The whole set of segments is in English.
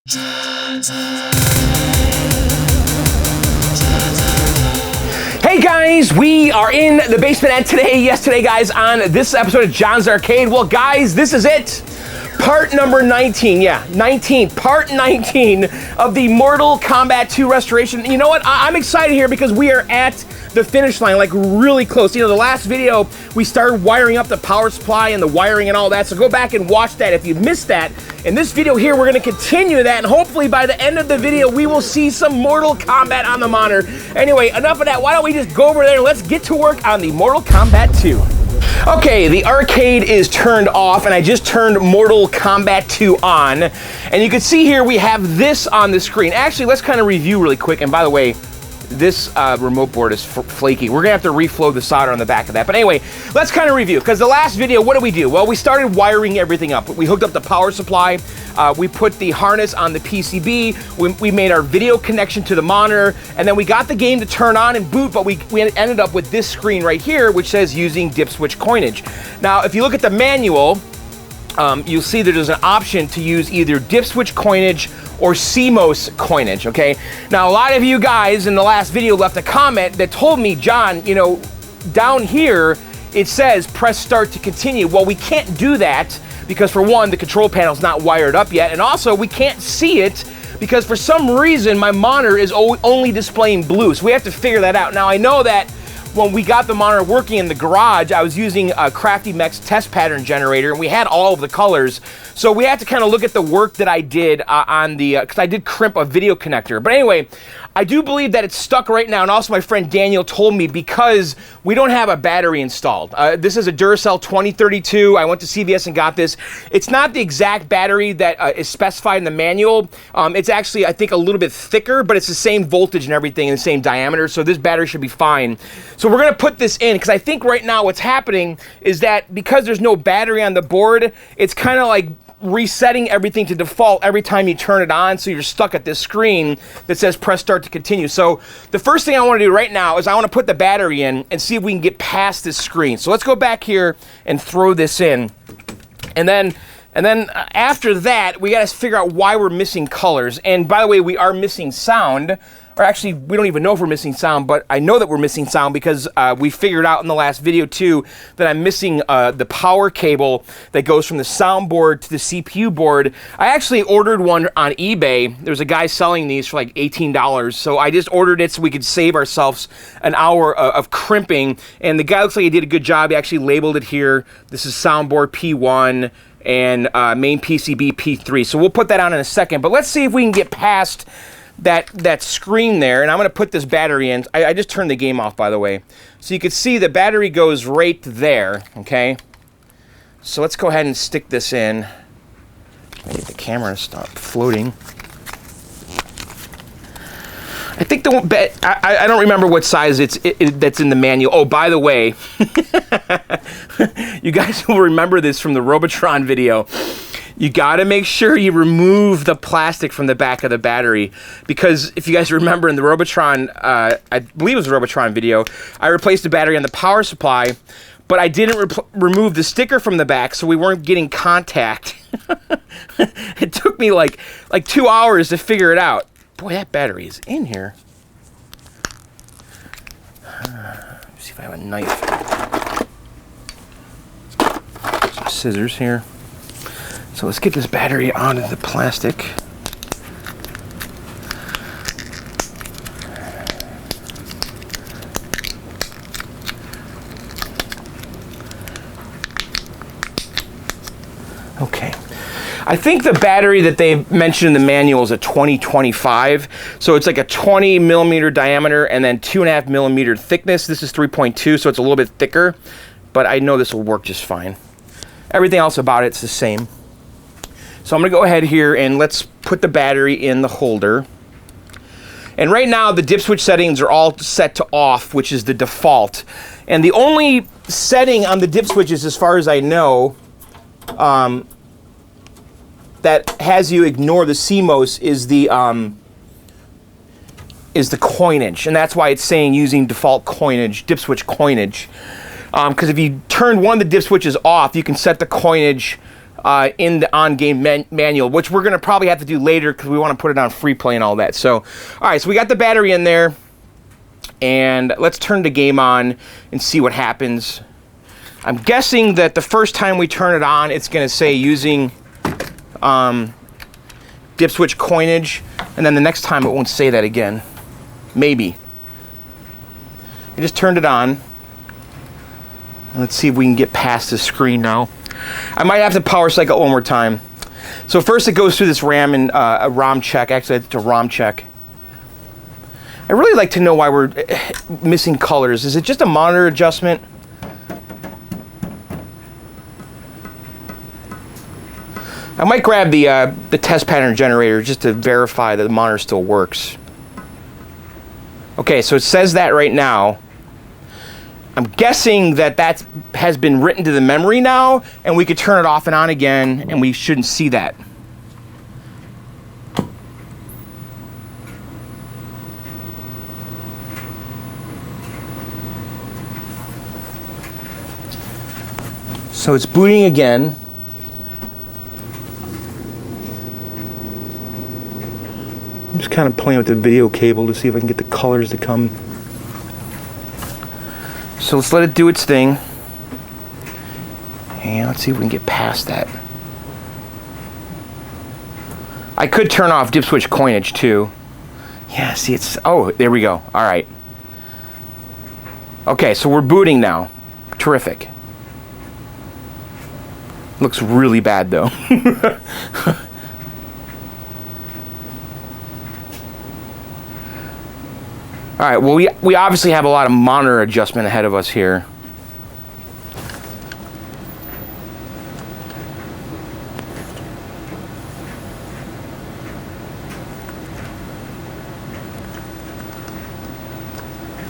Hey guys, we are in the basement, and today guys, on this episode of John's Arcade, well guys, this is it. Part number 19, part 19 of the Mortal Kombat 2 restoration. You know what, I'm excited here because we are at the finish line, like really close. You know, the last video, we started wiring up the power supply and the wiring and all that, so go back and watch that if you missed that. In this video here, we're gonna continue that, and hopefully by the end of the video, we will see some Mortal Kombat on the monitor. Anyway, enough of that, why don't we just go over there and let's get to work on the Mortal Kombat 2. Okay, the arcade is turned off, and I just turned Mortal Kombat 2 on, and you can see here we have this on the screen. Actually, let's kind of review really quick, and by the way, this remote board is flaky. We're gonna have to reflow the solder on the back of that. But anyway, let's kind of review, because the last video, what did we do? Well, we started wiring everything up. We hooked up the power supply, we put the harness on the PCB, we made our video connection to the monitor, and then we got the game to turn on and boot, but we ended up with this screen right here, which says using dip switch coinage. Now, if you look at the manual, you'll see that there's an option to use either dip switch coinage or CMOS coinage, okay? Now, a lot of you guys in the last video left a comment that told me, John, you know, down here, it says press start to continue. Well, we can't do that because, for one, the control panel's not wired up yet, and also we can't see it because for some reason my monitor is only displaying blue, so we have to figure that out. Now, I know that when we got the monitor working in the garage, I was using a Crafty Mech's test pattern generator, and we had all of the colors. So we had to kind of look at the work that I did on the, because I did crimp a video connector. But anyway, I do believe that it's stuck right now, and also my friend Daniel told me because we don't have a battery installed. This is a Duracell 2032. I went to CVS and got this. It's not the exact battery that is specified in the manual. It's actually, I think, a little bit thicker, but it's the same voltage and everything, and the same diameter, so this battery should be fine. So we're gonna put this in, because I think right now what's happening is that because there's no battery on the board, it's kind of like resetting everything to default every time you turn it on, so you're stuck at this screen that says press start to continue. So the first thing I want to do right now is I want to put the battery in and see if we can get past this screen. So let's go back here and throw this in, and then after that, we got to figure out why we're missing colors. And by the way, we are missing sound. Or actually, we don't even know if we're missing sound, but I know that we're missing sound because we figured out in the last video too that I'm missing the power cable that goes from the soundboard to the CPU board. I actually ordered one on eBay. There's a guy selling these for like $18, so I just ordered it so we could save ourselves an hour of crimping, and the guy looks like he did a good job. He actually labeled it here. This is soundboard P1 and main PCB P3, so we'll put that on in a second, but let's see if we can get past that screen there, and I'm going to put this battery in. I just turned the game off, by the way. So you can see the battery goes right there, okay? So let's go ahead and stick this in. Get the camera to stop floating. I think I don't remember what size that's in the manual. Oh, by the way, you guys will remember this from the Robotron video. You gotta make sure you remove the plastic from the back of the battery, because if you guys remember in the Robotron, I believe it was a Robotron video, I replaced the battery on the power supply, but I didn't remove the sticker from the back, so we weren't getting contact. It took me like 2 hours to figure it out. Boy, that battery is in here. Let's see if I have a knife. Some scissors here. So let's get this battery onto the plastic. Okay. I think the battery that they mentioned in the manual is a 2025. So it's like a 20 millimeter diameter and then 2.5 millimeter thickness. This is 3.2, so it's a little bit thicker, but I know this will work just fine. Everything else about it's the same. So I'm gonna go ahead here and let's put the battery in the holder. And right now the dip switch settings are all set to off, which is the default. And the only setting on the dip switches, as far as I know, that has you ignore the CMOS is the coinage, and that's why it's saying using default coinage, dip switch coinage. Because if you turn one of the dip switches off, you can set the coinage in the on-game manual, which we're going to probably have to do later because we want to put it on free play and all that. So, all right, so we got the battery in there, and let's turn the game on and see what happens. I'm guessing that the first time we turn it on, it's going to say using dip switch coinage, and then the next time it won't say that again. Maybe. I just turned it on. Let's see if we can get past the screen now. I might have to power cycle one more time. So first it goes through this RAM and a ROM check. Actually, it's a ROM check. I really like to know why we're missing colors. Is it just a monitor adjustment? I might grab the test pattern generator just to verify that the monitor still works. Okay, so it says that right now. I'm guessing that that has been written to the memory now, and we could turn it off and on again, and we shouldn't see that. So it's booting again. I'm just kind of playing with the video cable to see if I can get the colors to come. So let's let it do its thing. And let's see if we can get past that. I could turn off dip switch coinage too. Yeah, see it's, oh, there we go. All right. Okay, so we're booting now. Terrific. Looks really bad though. All right, well, we obviously have a lot of monitor adjustment ahead of us here.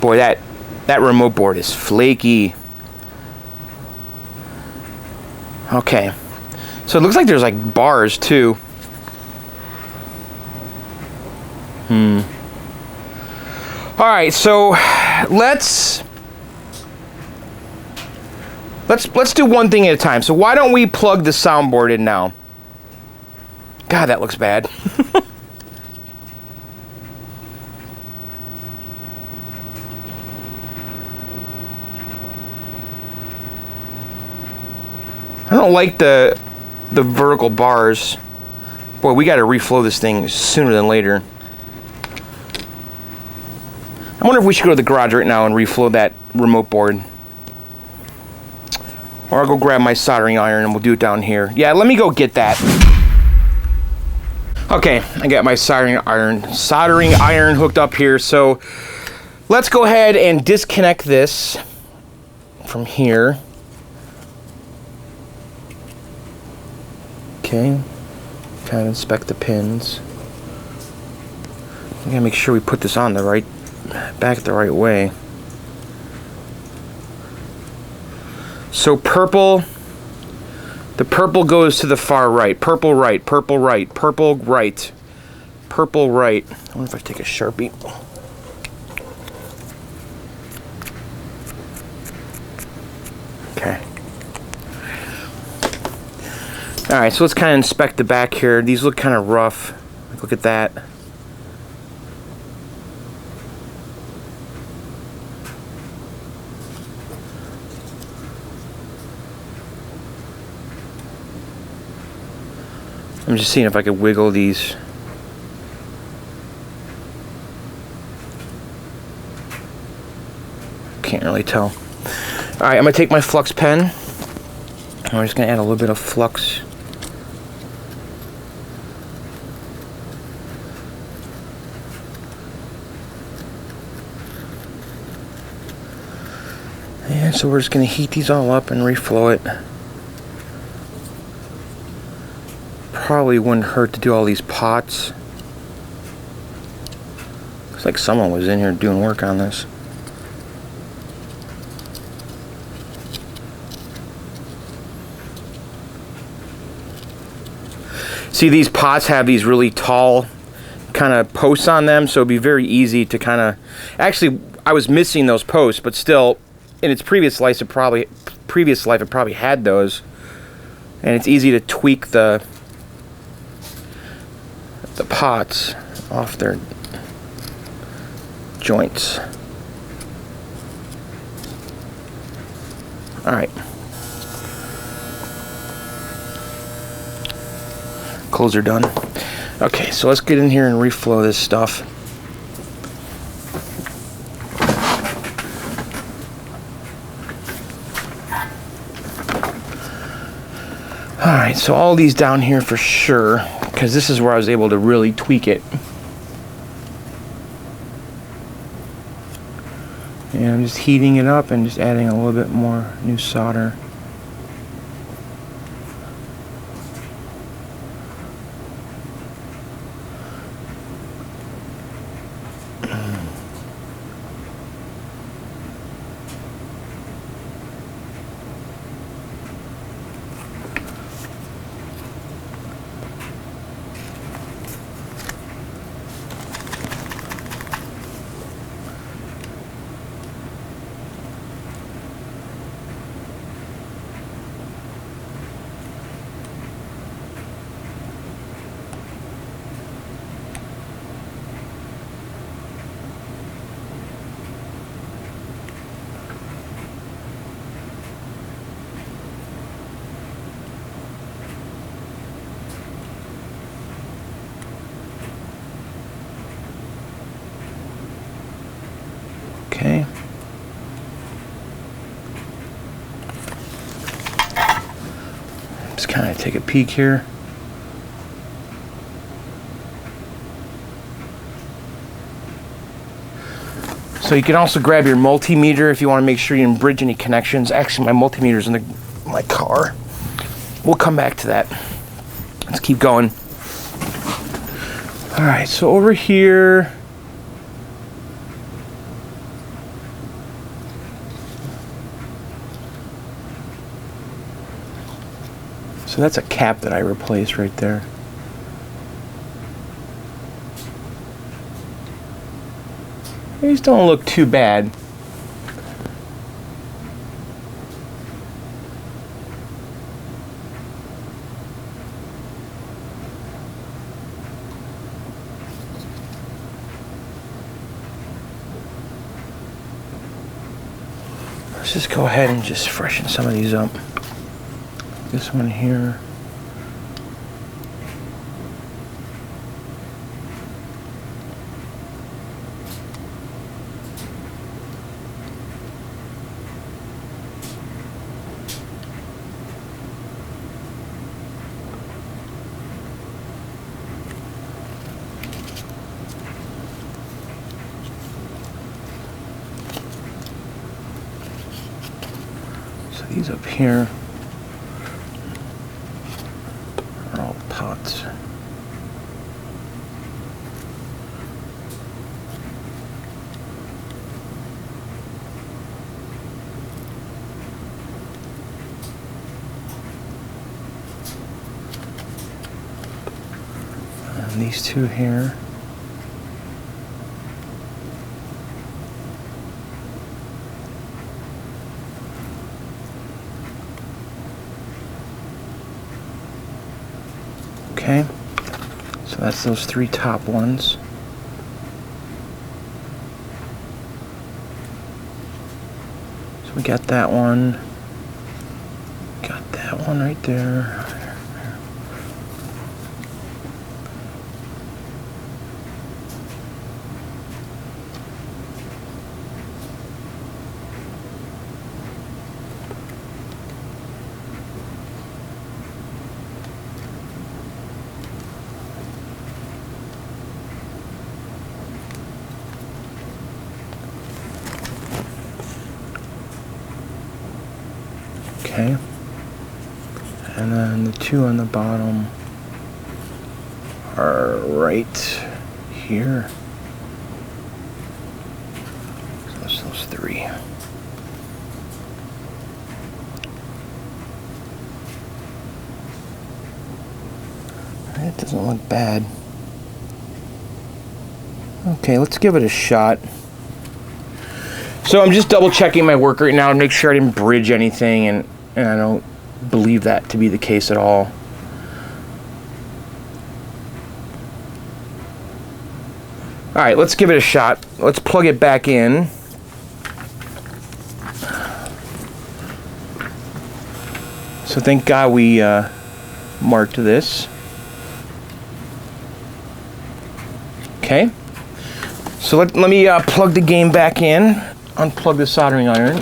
Boy, that remote board is flaky. Okay, so it looks like there's like bars too. All right, so let's do one thing at a time. So why don't we plug the soundboard in now? God, that looks bad. I don't like the vertical bars. Boy, we got to reflow this thing sooner than later. I wonder if we should go to the garage right now and reflow that remote board. Or I'll go grab my soldering iron and we'll do it down here. Yeah, let me go get that. Okay, I got my soldering iron hooked up here. So let's go ahead and disconnect this from here. Okay, kind of inspect the pins. I gotta make sure we put this on the right, back the right way. So purple, the purple goes to the far right. Purple right, purple right, purple right, purple right. I wonder if I take a Sharpie. Okay. All right, so let's kind of inspect the back here. These look kind of rough. Look at that. I'm just seeing if I could wiggle these. Can't really tell. All right, I'm gonna take my flux pen. I'm just gonna add a little bit of flux. And so we're just gonna heat these all up and reflow it. Probably wouldn't hurt to do all these pots. Looks like someone was in here doing work on this. See, these pots have these really tall kind of posts on them, so it'd be very easy to kind of... Actually, I was missing those posts, but still, in its previous life, it probably had those. and it's easy to tweak the pots off their joints. All right. Clothes are done. Okay, so let's get in here and reflow this stuff. All right, so all these down here for sure, because this is where I was able to really tweak it. And I'm just heating it up and just adding a little bit more new solder. Okay. Just kind of take a peek here. So you can also grab your multimeter if you want to make sure you didn't bridge any connections. Actually, my multimeter's in my car. We'll come back to that. Let's keep going. All right, so over here, so that's a cap that I replaced right there. These don't look too bad. Let's just go ahead and just freshen some of these up. This one here. So these up here are all pots. And these two here. Okay, so that's those three top ones. So we got that one. Got that one right there. Okay, and then the two on the bottom are right here. So that's those three. It doesn't look bad. Okay, let's give it a shot. So I'm just double checking my work right now to make sure I didn't bridge anything and I don't believe that to be the case at all. All right, let's give it a shot. Let's plug it back in. So thank God we marked this. Okay. So let me plug the game back in. Unplug the soldering iron.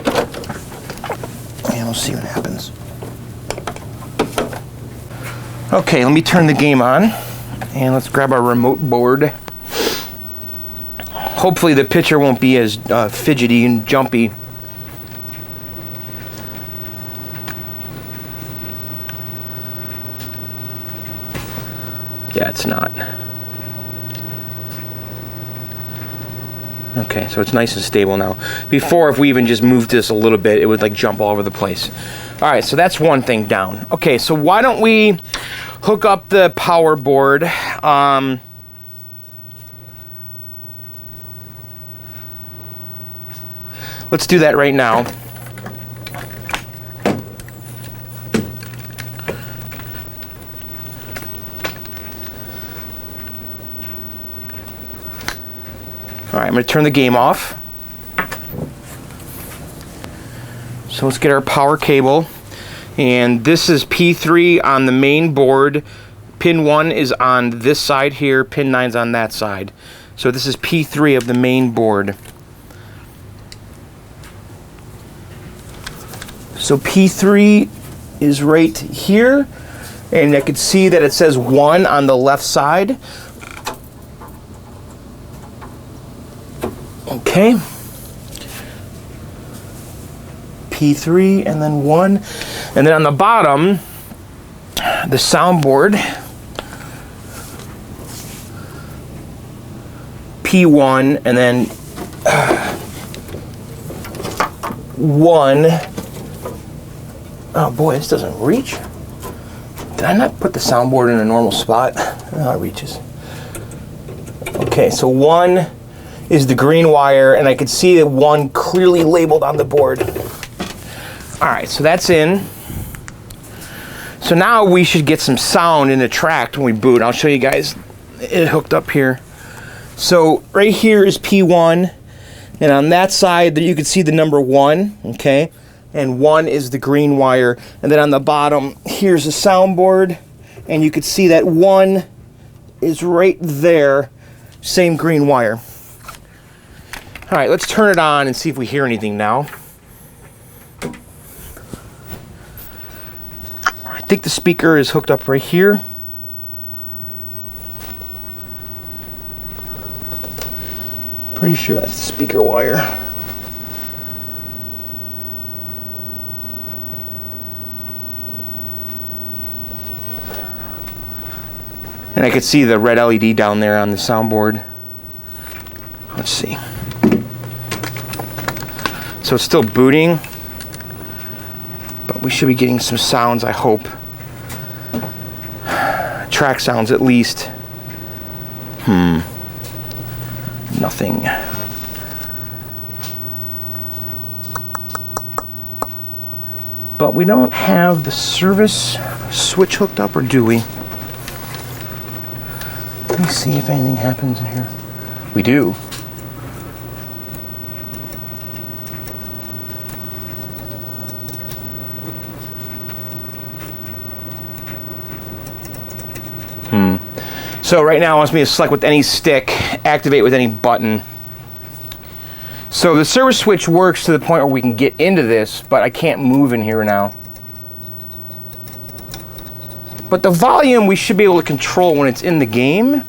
And we'll see what happens. Okay, let me turn the game on. And let's grab our remote board. Hopefully the picture won't be as fidgety and jumpy. Yeah, it's not. Okay, so it's nice and stable now. Before, if we even just moved this a little bit, it would like jump all over the place. All right, so that's one thing down. Okay, so why don't we hook up the power board? Let's do that right now. All right, I'm going to turn the game off. So let's get our power cable. And this is P3 on the main board. Pin 1 is on this side here. Pin 9 is on that side. So this is P3 of the main board. So P3 is right here. And I can see that it says 1 on the left side. Okay, P3 and then 1, and then on the bottom, the soundboard, P1, and then 1. Oh boy, this doesn't reach. Did I not put the soundboard in a normal spot? Oh, it reaches. Okay, so 1 is the green wire, and I can see the 1 clearly labeled on the board. All right, so that's in. So now we should get some sound in the track when we boot. I'll show you guys it hooked up here. So right here is P1, and on that side you can see the number 1, okay? And 1 is the green wire. And then on the bottom, here's the soundboard, and you can see that 1 is right there, same green wire. All right, let's turn it on and see if we hear anything now. I think the speaker is hooked up right here. Pretty sure that's the speaker wire. And I could see the red LED down there on the soundboard. Let's see. So it's still booting, but we should be getting some sounds, I hope. Track sounds at least. Nothing. But we don't have the service switch hooked up, or do we? Let me see if anything happens in here. We do. So right now it wants me to select with any stick, activate with any button. So the service switch works to the point where we can get into this, but I can't move in here now. But the volume we should be able to control when it's in the game.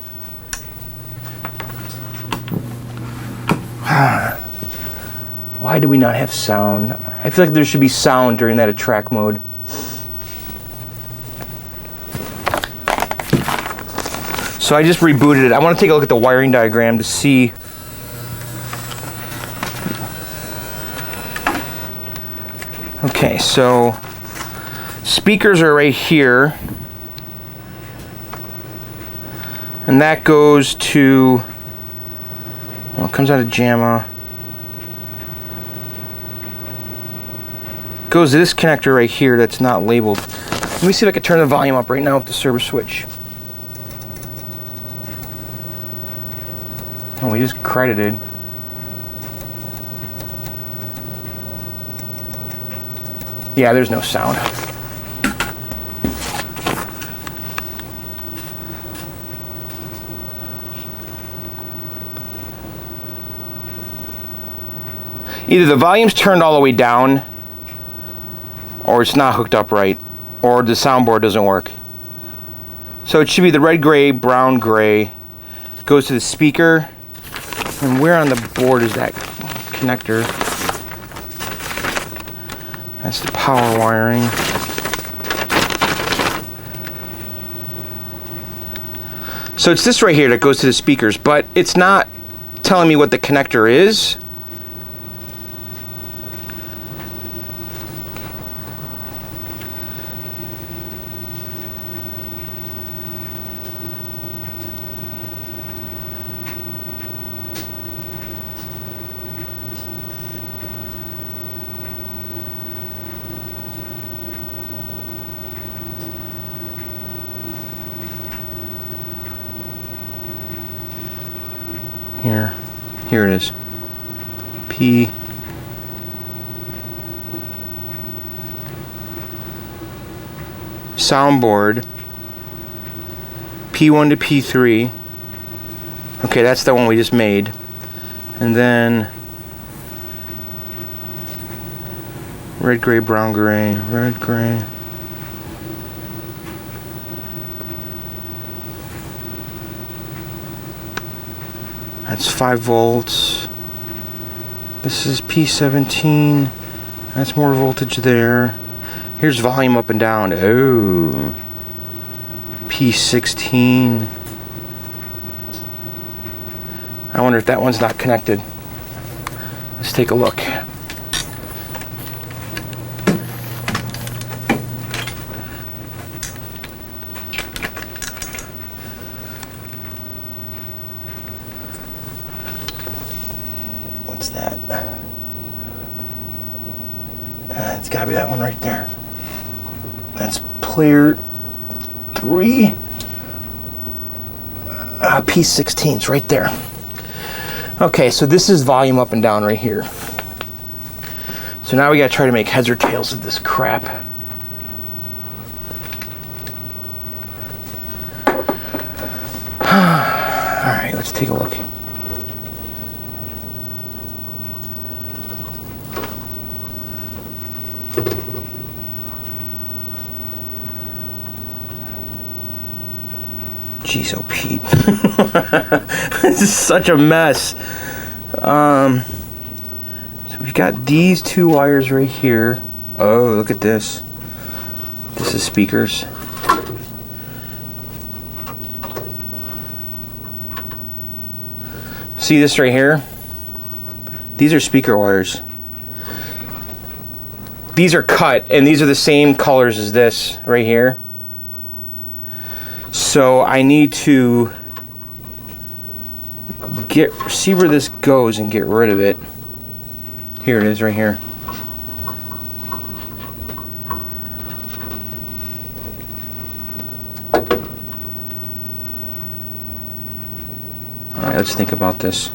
Why do we not have sound? I feel like there should be sound during that track mode. So I just rebooted it. I want to take a look at the wiring diagram to see. Okay, so speakers are right here. And that goes to, well, it comes out of JAMA. goes to this connector right here that's not labeled. Let me see if I can turn the volume up right now with the server switch. Oh, we just credited. Yeah, there's no sound. Either the volume's turned all the way down, or it's not hooked up right, or the soundboard doesn't work. So it should be the red, gray, brown, gray. Goes to the speaker. And where on the board is that connector? That's the power wiring. So it's this right here that goes to the speakers, but it's not telling me what the connector is. Here it is. P. Soundboard. P1 to P3. Okay, that's the one we just made. And then red, gray, brown, gray, red, gray. That's 5 volts. This is P17. That's more voltage there. Here's volume up and down. Oh. P16. I wonder if that one's not connected. Let's take a look. What's that? It's gotta be that one right there. That's player 3. P16 is right there. Okay, so this is volume up and down right here. So now we gotta try to make heads or tails of this crap. Alright, let's take a look. Jeez, oh Pete. This is such a mess. So we've got these 2 wires right here. Oh, look at this. This is speakers. See this right here? These are speaker wires. These are cut, and these are the same colors as this right here. So I need to see where this goes and get rid of it. Here it is right here. Alright, let's think about this.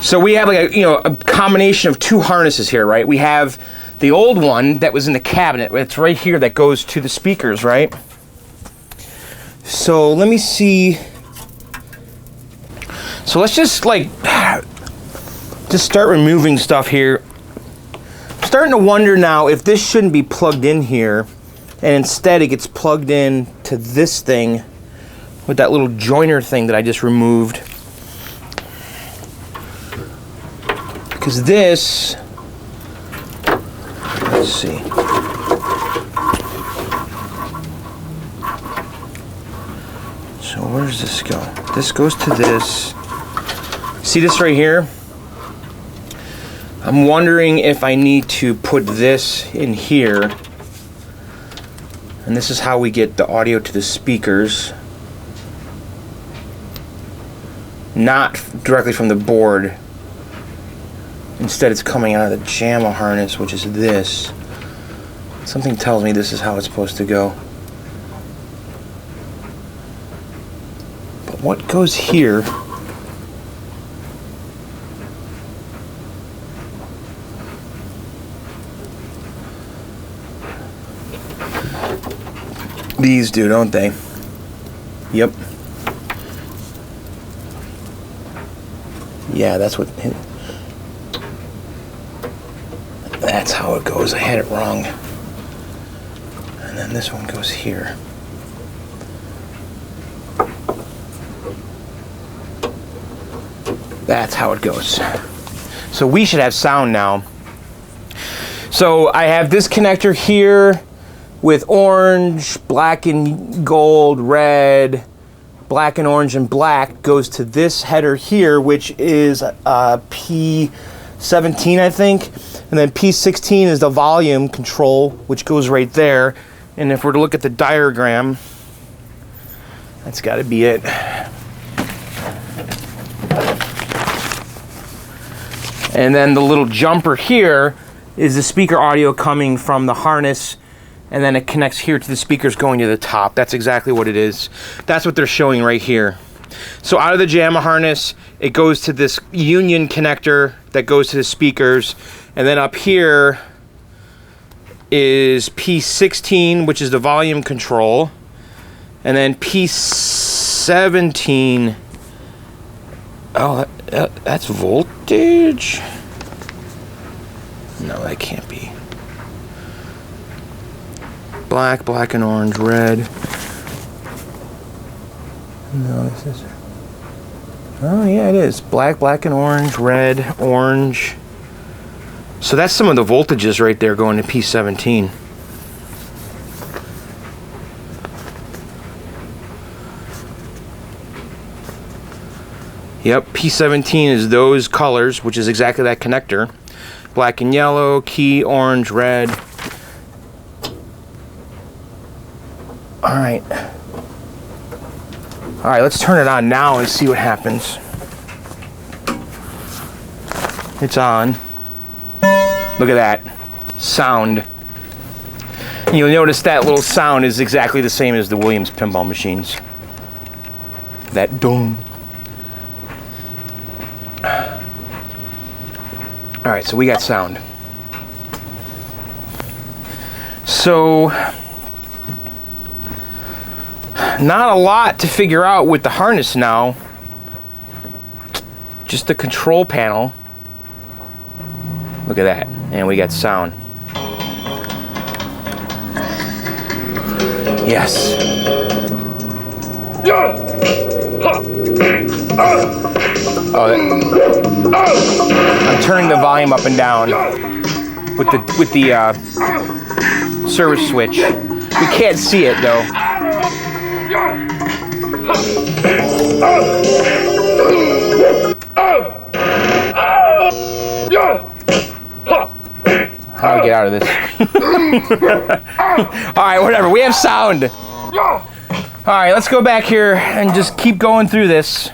So we have like a combination of 2 harnesses here, right? We have the old one that was in the cabinet. It's right here that goes to the speakers, right? So let me see. So let's just start removing stuff here. I'm starting to wonder now if this shouldn't be plugged in here, and instead it gets plugged in to this thing with that little joiner thing that I just removed. Because this, let's see. So where does this go? This goes to this. See this right here? I'm wondering if I need to put this in here. And this is how we get the audio to the speakers. Not directly from the board. Instead it's coming out of the JAMA harness, which is this. Something tells me this is how it's supposed to go. But what goes here? These do, don't they? Yep. Yeah, that's what... That's how it goes. I had it wrong. And then this one goes here. That's how it goes. So we should have sound now. So I have this connector here with orange, black and gold, red, black and orange and black goes to this header here, which is P17, I think. And then P16 is the volume control, which goes right there. And if we're to look at the diagram, that's got to be it. And then the little jumper here is the speaker audio coming from the harness, and then it connects here to the speakers going to the top. That's exactly what it is. That's what they're showing right here. So out of the JAMA harness, it goes to this union connector that goes to the speakers, and then up here is P16, which is the volume control, and then P17. Oh, that's voltage? No, that can't be. Black, black and orange, red. No, this is... Oh, yeah, it is. Black, black and orange, red, orange. So that's some of the voltages right there going to P17. Yep, P17 is those colors, which is exactly that connector. Black and yellow, key, orange, red. Alright. Alright, let's turn it on now and see what happens. It's on. Look at that. Sound. And you'll notice that little sound is exactly the same as the Williams pinball machines. That dong. Alright, so we got sound. So, not a lot to figure out with the harness now. Just the control panel. Look at that. And we got sound. Yes. Oh, I'm turning the volume up and down with the service switch. We can't see it though. How do we get out of this? Alright, whatever. We have sound. Alright, let's go back here and just keep going through this.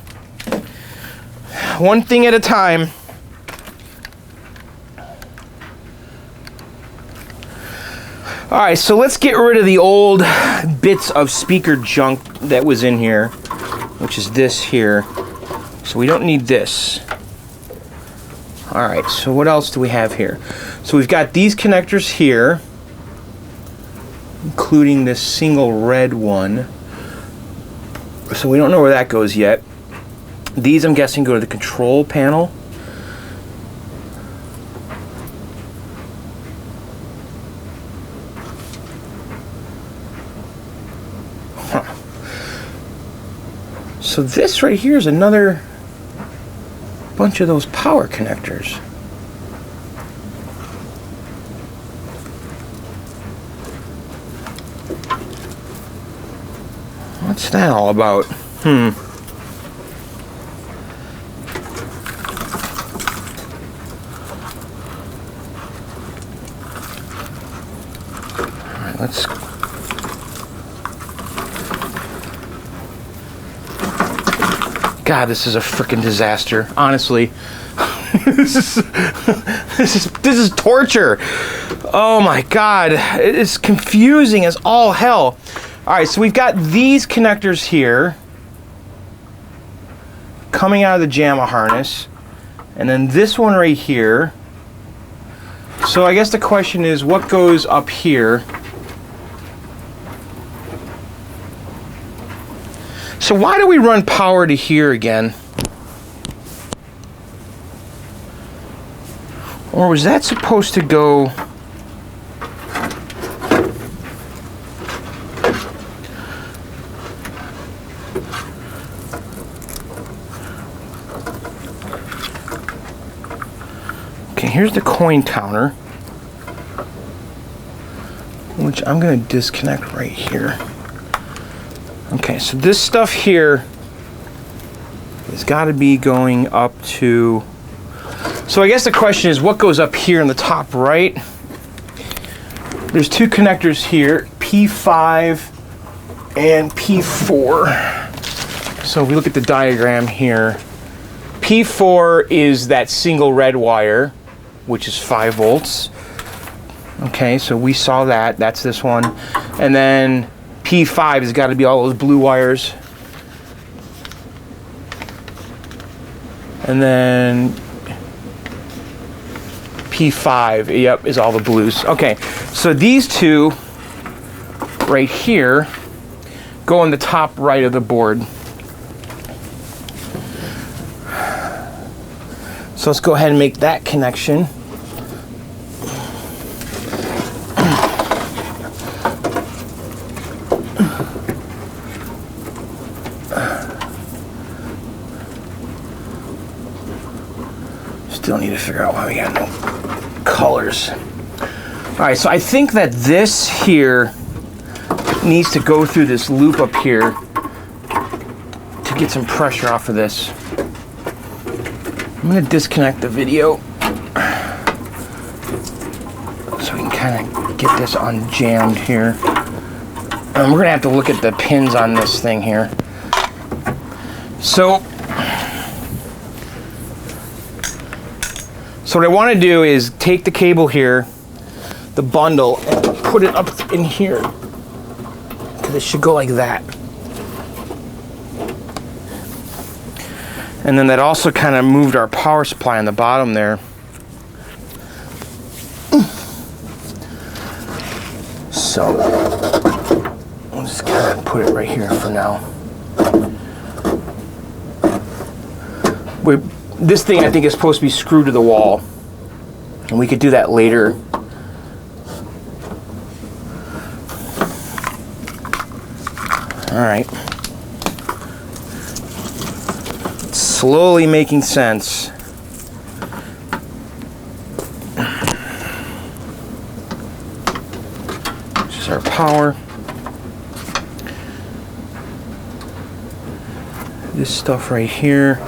One thing at a time. Alright, so let's get rid of the old bits of speaker junk that was in here, which is this here. So we don't need this. Alright, so what else do we have here? So we've got these connectors here, including this single red one. So we don't know where that goes yet. These, I'm guessing, go to the control panel. Huh. So this right here is another bunch of those power connectors. What's that all about? Alright, let's... God, this is a freaking disaster. Honestly. this is torture. Oh my God, it is confusing as all hell. All right, so we've got these connectors here coming out of the JAMA harness, and then this one right here. So I guess the question is, what goes up here? So why do we run power to here again? Or was that supposed to go? Okay, here's the coin counter, which I'm going to disconnect right here. Okay, so this stuff here has got to be going up to... So I guess the question is, what goes up here in the top right? There's two connectors here, P5 and P4. So if we look at the diagram here, P4 is that single red wire, which is 5 volts. Okay, so we saw that. That's this one. And then P5 has got to be all those blue wires. And then P5, yep, is all the blues. Okay, so these two right here go on the top right of the board. So let's go ahead and make that connection. Still need to figure out why we got no colors. All right, so I think that this here needs to go through this loop up here to get some pressure off of this. I'm going to disconnect the video so we can kind of get this unjammed here. And we're going to have to look at the pins on this thing here. So what I want to do is take the cable here, the bundle, and put it up in here. Because it should go like that. And then that also kind of moved our power supply on the bottom there. So I'll just kind of put it right here for now. This thing I think is supposed to be screwed to the wall, and we could do that later. All right. It's slowly making sense. This is our power. This stuff right here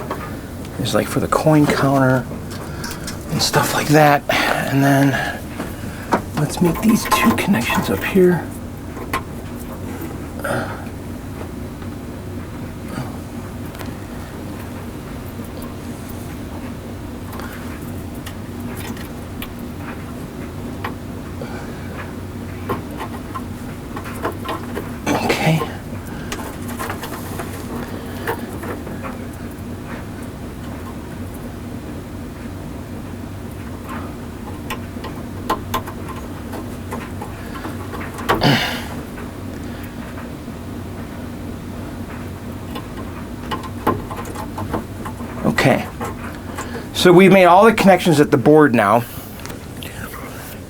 is like for the coin counter and stuff like that. And then let's make these two connections up here. Okay. Okay, so we've made all the connections at the board now.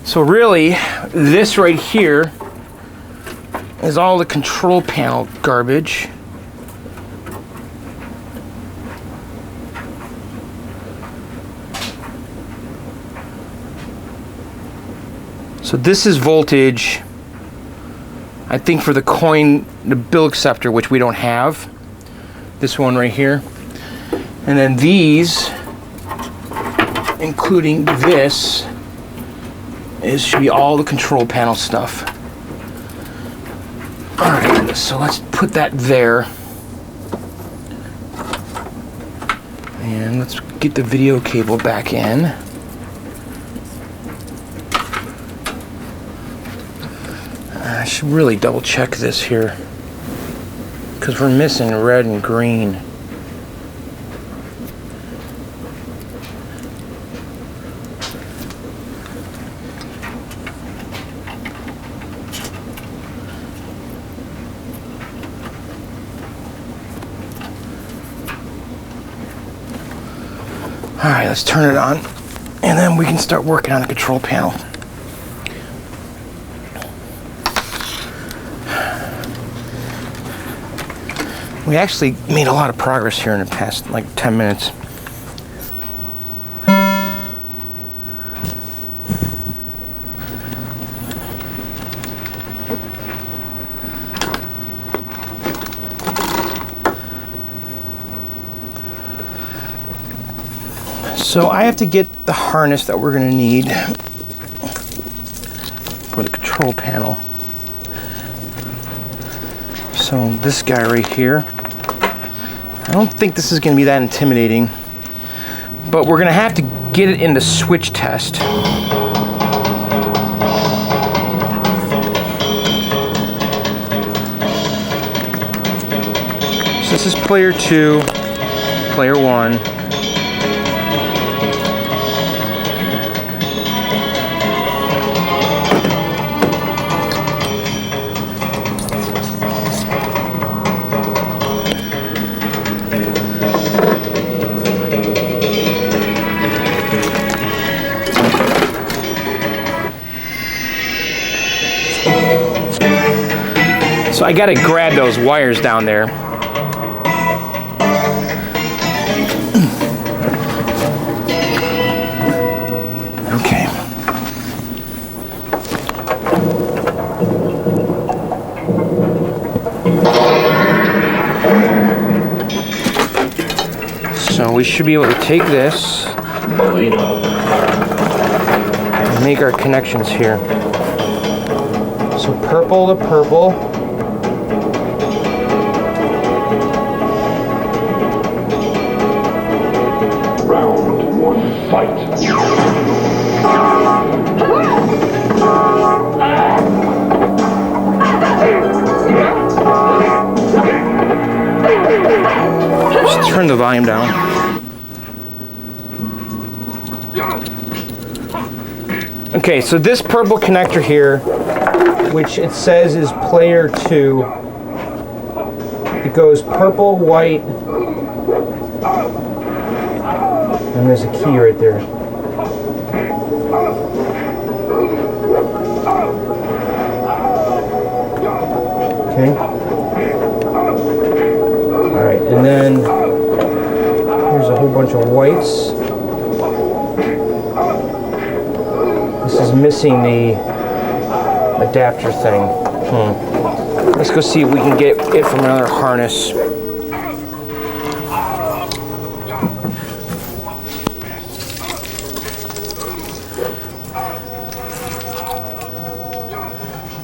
So really, this right here is all the control panel garbage. So this is voltage, I think, for the coin, the bill acceptor, which we don't have. This one right here. And then these, including this, should be all the control panel stuff. Alright, so let's put that there. And let's get the video cable back in. I should really double check this here, because we're missing red and green. All right, let's turn it on, and then we can start working on the control panel. We actually made a lot of progress here in the past, like 10 minutes. So I have to get the harness that we're going to need for the control panel. So this guy right here, I don't think this is going to be that intimidating, but we're going to have to get it in the switch test. So this is player 2, player 1. So I gotta grab those wires down there. Okay. So we should be able to take this and make our connections here. So purple to purple. Fight. Just turn the volume down. Okay, so this purple connector here, which it says is player 2, it goes purple, white, and there's a key right there. Okay. Alright, and then here's a whole bunch of whites. This is missing the adapter thing. Let's go see if we can get it from another harness.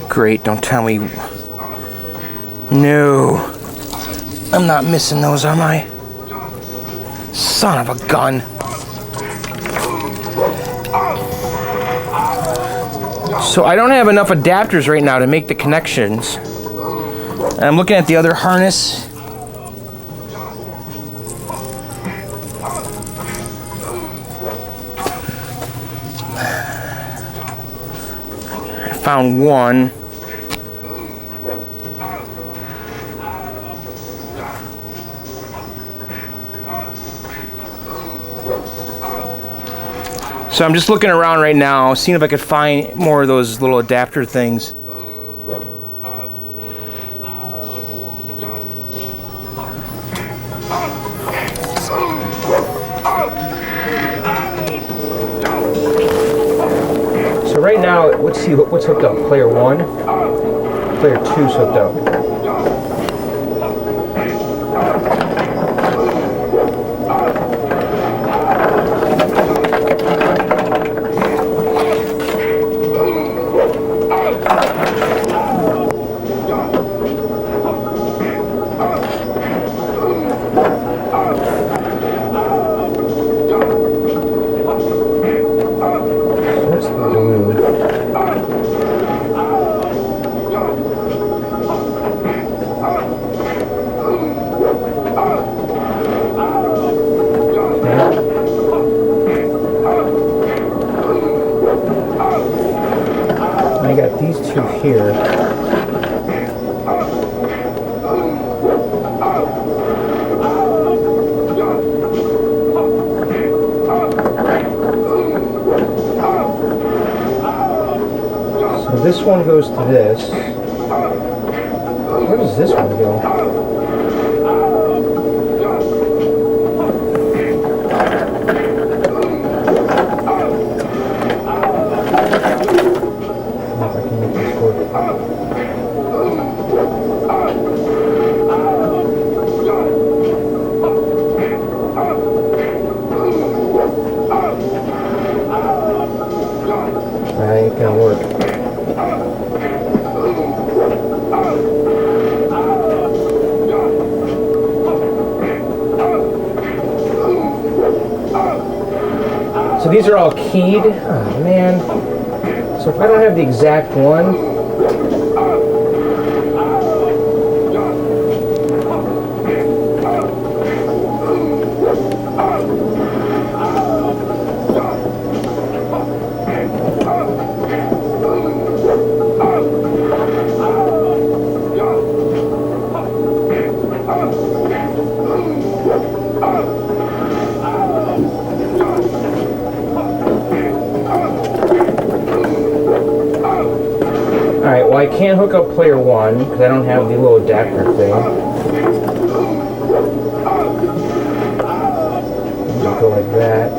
Great, don't tell me. No. I'm not missing those, am I? Son of a gun. So I don't have enough adapters right now to make the connections. And I'm looking at the other harness. I found one. So I'm just looking around right now, seeing if I could find more of those little adapter things. So right now, let's see what's hooked up. Player 1, player 2's hooked up. here. So this one goes to this. Where does this one go? Ain't gonna work. So these are all keyed. Oh man. So if I don't have the exact one. Alright, well I can't hook up player 1 because I don't have the little adapter thing. Just go like that.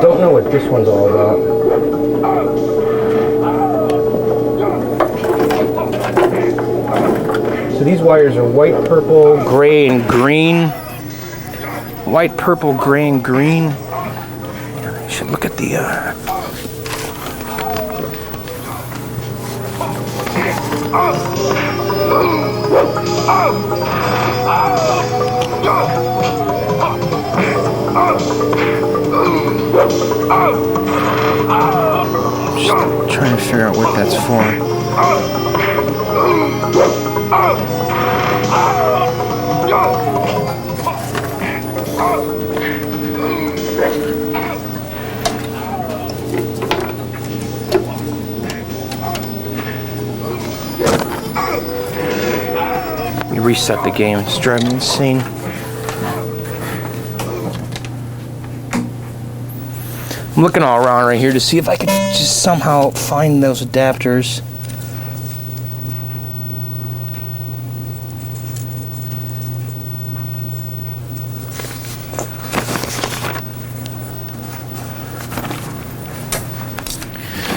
Don't know what this one's all about. So these wires are white, purple, gray, and green. White, purple, gray, and green. I should look at the just trying to figure out what that's for. Reset the game. It's driving me insane. I'm looking all around right here to see if I could just somehow find those adapters.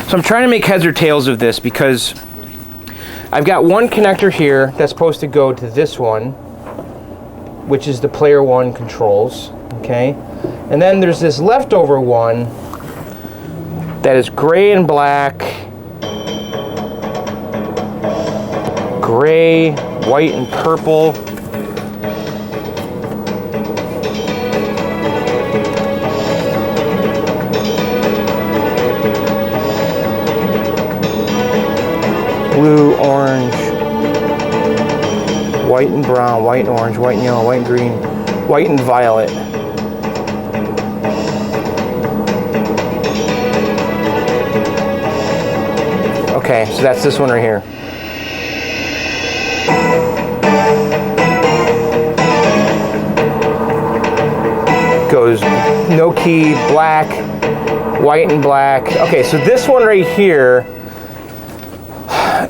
So I'm trying to make heads or tails of this because I've got one connector here that's supposed to go to this one, which is the player 1 controls, okay? And then there's this leftover one that is gray and black, gray, white, and purple. Blue, orange, white and brown, white and orange, white and yellow, white and green, white and violet. Okay, so that's this one right here. Goes no key, black, white and black. Okay, so this one right here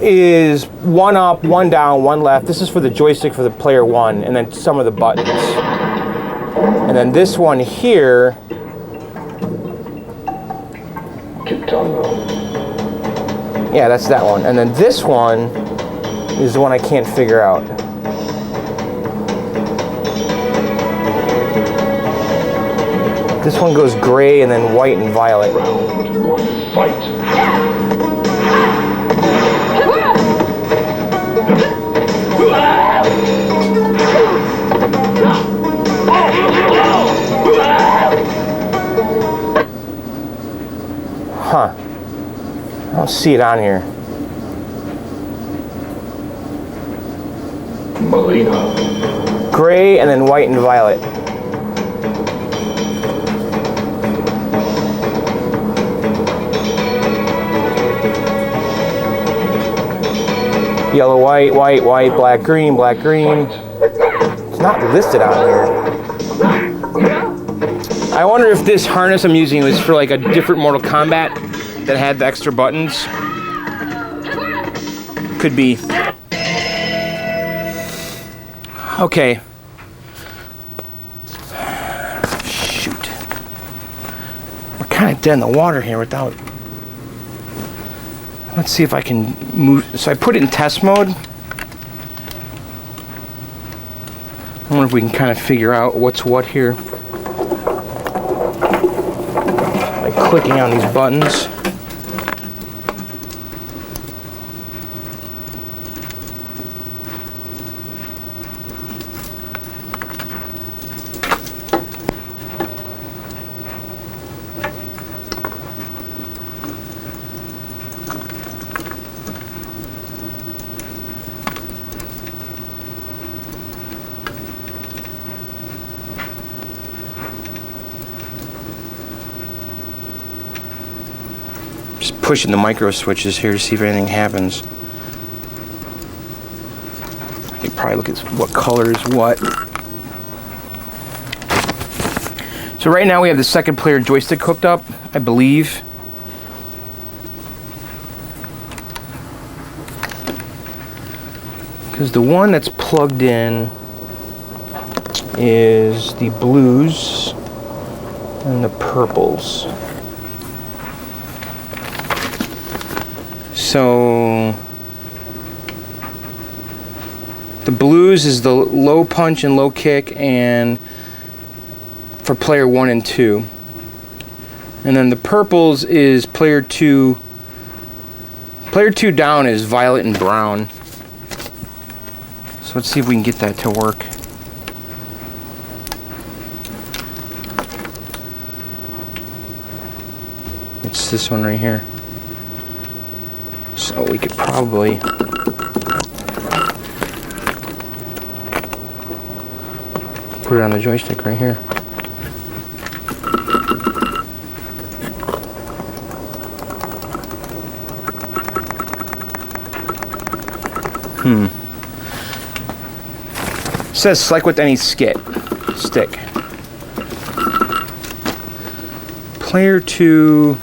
is one up, one down, one left. This is for the joystick for the player 1, and then some of the buttons. And then this one here. Yeah, that's that one. And then this one is the one I can't figure out. This one goes gray and then white and violet. Round 1, fight. Huh. I don't see it on here. Melina. Gray and then white and violet. Yellow, white, white, white, black, green, black, green. It's not listed on here. I wonder if this harness I'm using was for like a different Mortal Kombat that had the extra buttons. Could be. Okay. Shoot. We're kind of dead in the water here without... Let's see if I can move. So I put it in test mode. I wonder if we can kind of figure out what's what here. By clicking on these buttons. Just pushing the micro switches here to see if anything happens. I could probably look at what color is what. So right now we have the second player joystick hooked up, I believe. Because the one that's plugged in is the blues and the purples. So the blues is the low punch and low kick, and for player 1 and 2. And then the purples is player 2. Player 2 down is violet and brown. So let's see if we can get that to work. It's this one right here. So we could probably put it on the joystick right here. It says select with any stick. Player 2.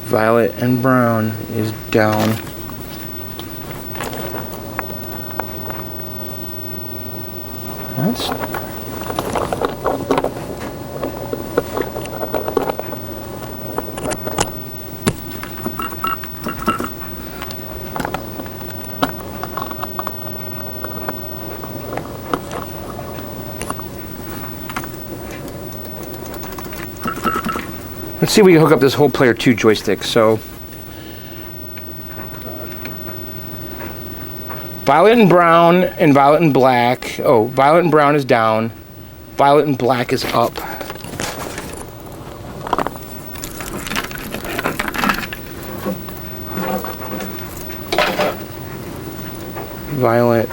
Violet and brown is down. That's... Let's see if we can hook up this whole player 2 joystick. So violet and brown and violet and black. Oh, violet and brown is down. Violet and black is up. Violet.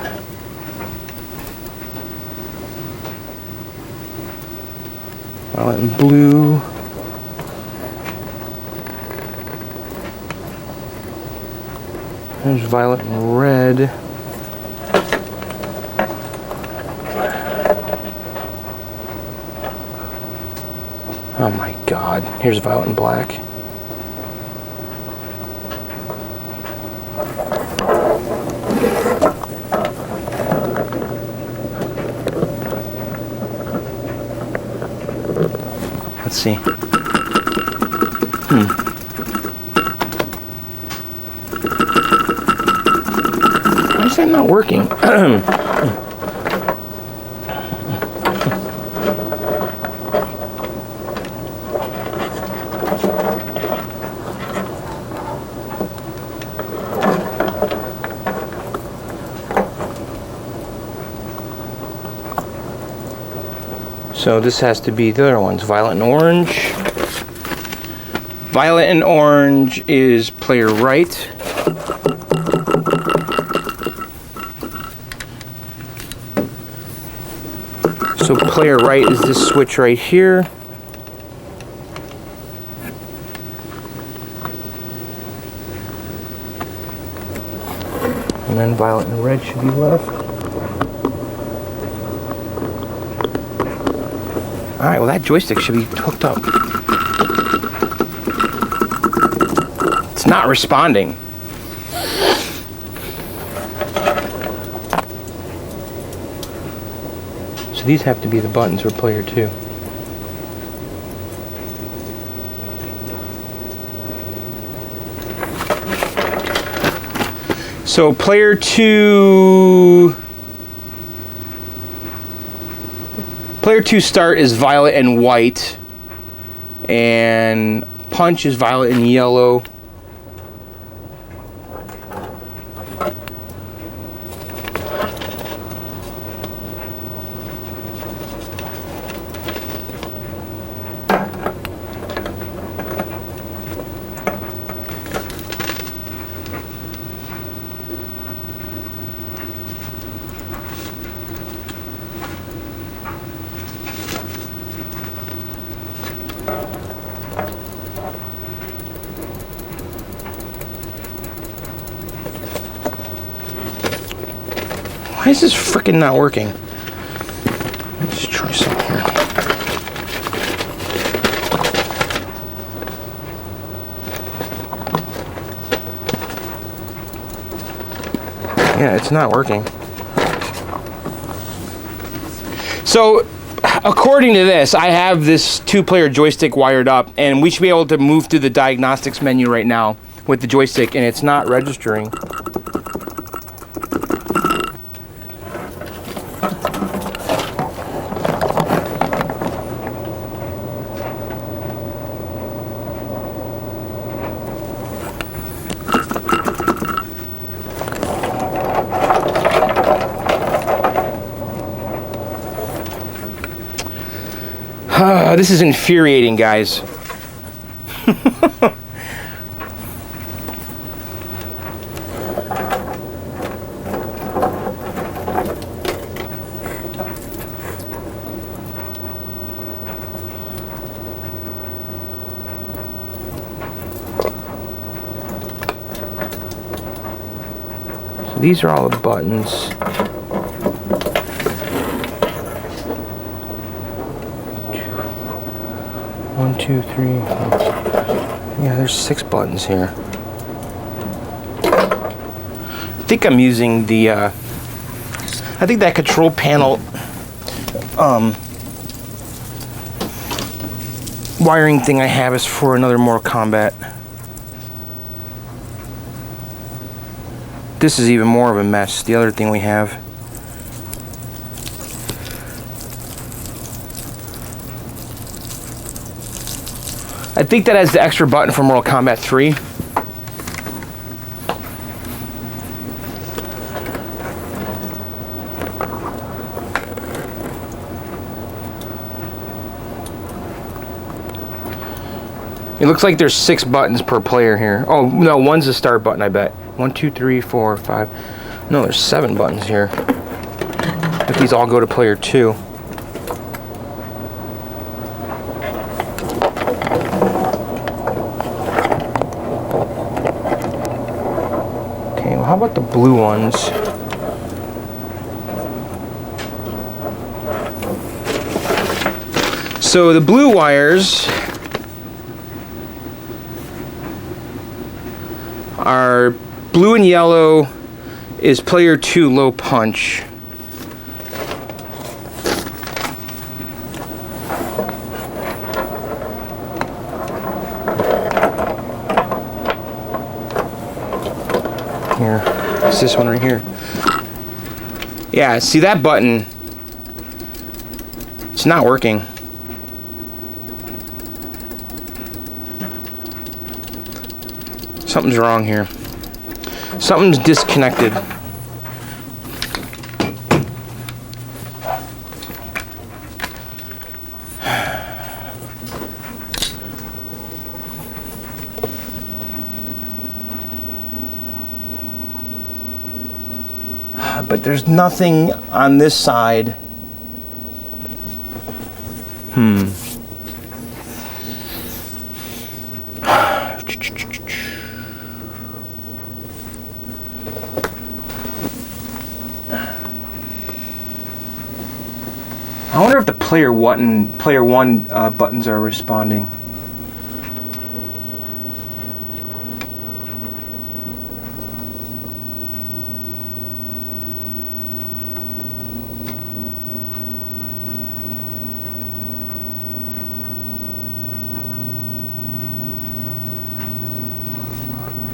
Violet and blue. There's violet and red. Oh my God. Here's violet and black. Let's see. Why is that not working? So this has to be the other ones, violet and orange. Violet and orange is player right. So player right is this switch right here. And then violet and red should be left. Alright, well that joystick should be hooked up. It's not responding. So these have to be the buttons for player 2. So player 2 start is violet and white, and punch is violet and yellow. Why is this freaking not working? Let's try something here. Yeah, it's not working. So, according to this, I have this 2-player joystick wired up, and we should be able to move through the diagnostics menu right now with the joystick, and it's not registering. This is infuriating, guys. So these are all the buttons. One, two, three. Yeah, there's 6 buttons here. I think I'm using the. I think that control panel wiring thing I have is for another Mortal Kombat. This is even more of a mess. The other thing we have. I think that has the extra button for Mortal Kombat 3. It looks like there's 6 buttons per player here. Oh, no, one's the start button, I bet. 1, 2, 3, 4, 5. No, there's 7 buttons here. If these all go to player 2. How about the blue ones? So the blue wires are blue and yellow is player 2 low punch. Here, it's this one right here. Yeah, see that button? It's not working. Something's wrong here. Something's disconnected. But there's nothing on this side. I wonder if the player one buttons are responding.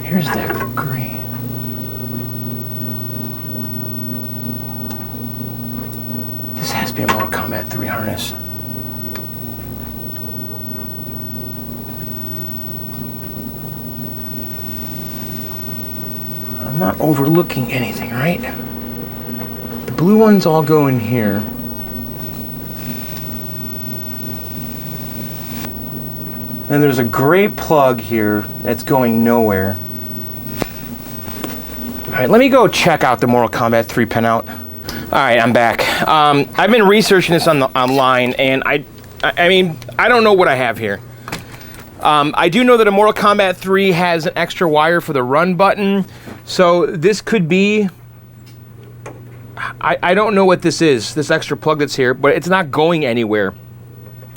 Here's that gray. This has to be a Mortal Kombat 3 harness. I'm not overlooking anything, right? The blue ones all go in here. And there's a gray plug here that's going nowhere. All right, let me go check out the Mortal Kombat 3 pinout. All right, I'm back. I've been researching this online, and I mean, I don't know what I have here. I do know that a Mortal Kombat 3 has an extra wire for the run button, so this could be... I don't know what this is, this extra plug that's here, but it's not going anywhere.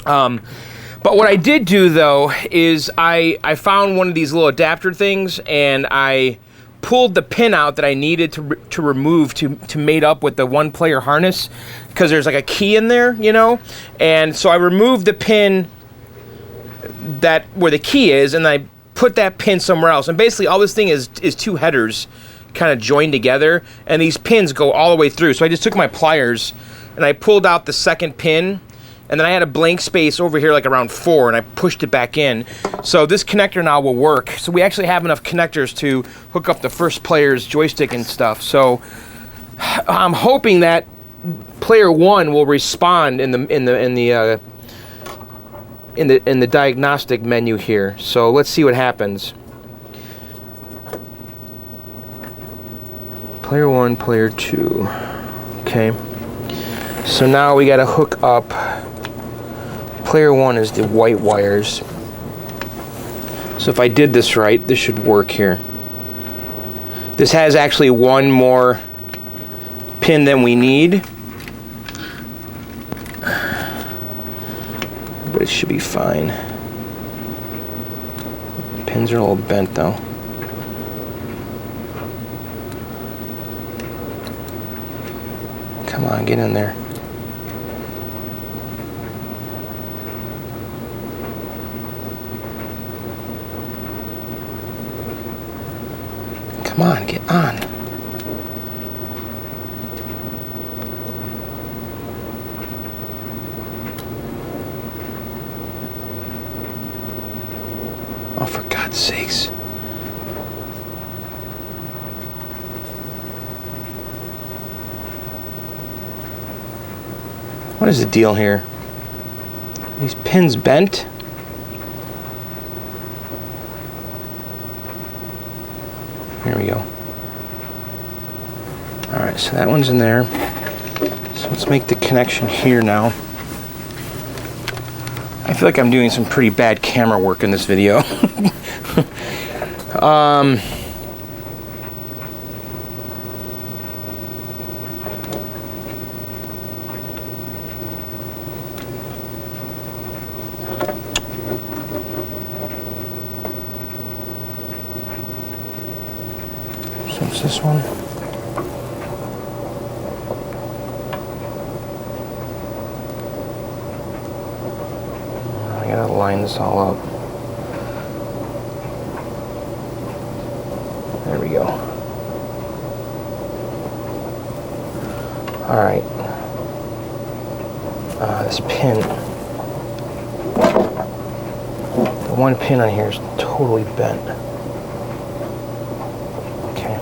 But what I did do, though, is I found one of these little adapter things, and I pulled the pin out that I needed to remove to mate up with the one-player harness, because there's like a key in there, you know? And so I removed the pin where the key is, and I put that pin somewhere else. And basically all this thing is two headers kind of joined together, and these pins go all the way through. So I just took my pliers, and I pulled out the second pin, and then I had a blank space over here like around 4, and I pushed it back in. So this connector now will work. So we actually have enough connectors to hook up the first player's joystick and stuff. So I'm hoping that player 1 will respond in the diagnostic menu here. So let's see what happens. Player 1, player 2. Okay. So now we gotta hook up. Player 1 is the white wires. So if I did this right, this should work here. This has actually one more pin than we need, but it should be fine. Pins are a little bent though. Come on, get in there. Come on, get on. Oh, for God's sakes. What is the deal here? Are these pins bent? Here we go. Alright, so that one's in there. So let's make the connection here now. I feel like I'm doing some pretty bad camera work in this video. So it's this one. I gotta line this all up. There we go. All right. This pin. The one pin on here is totally bent. Okay.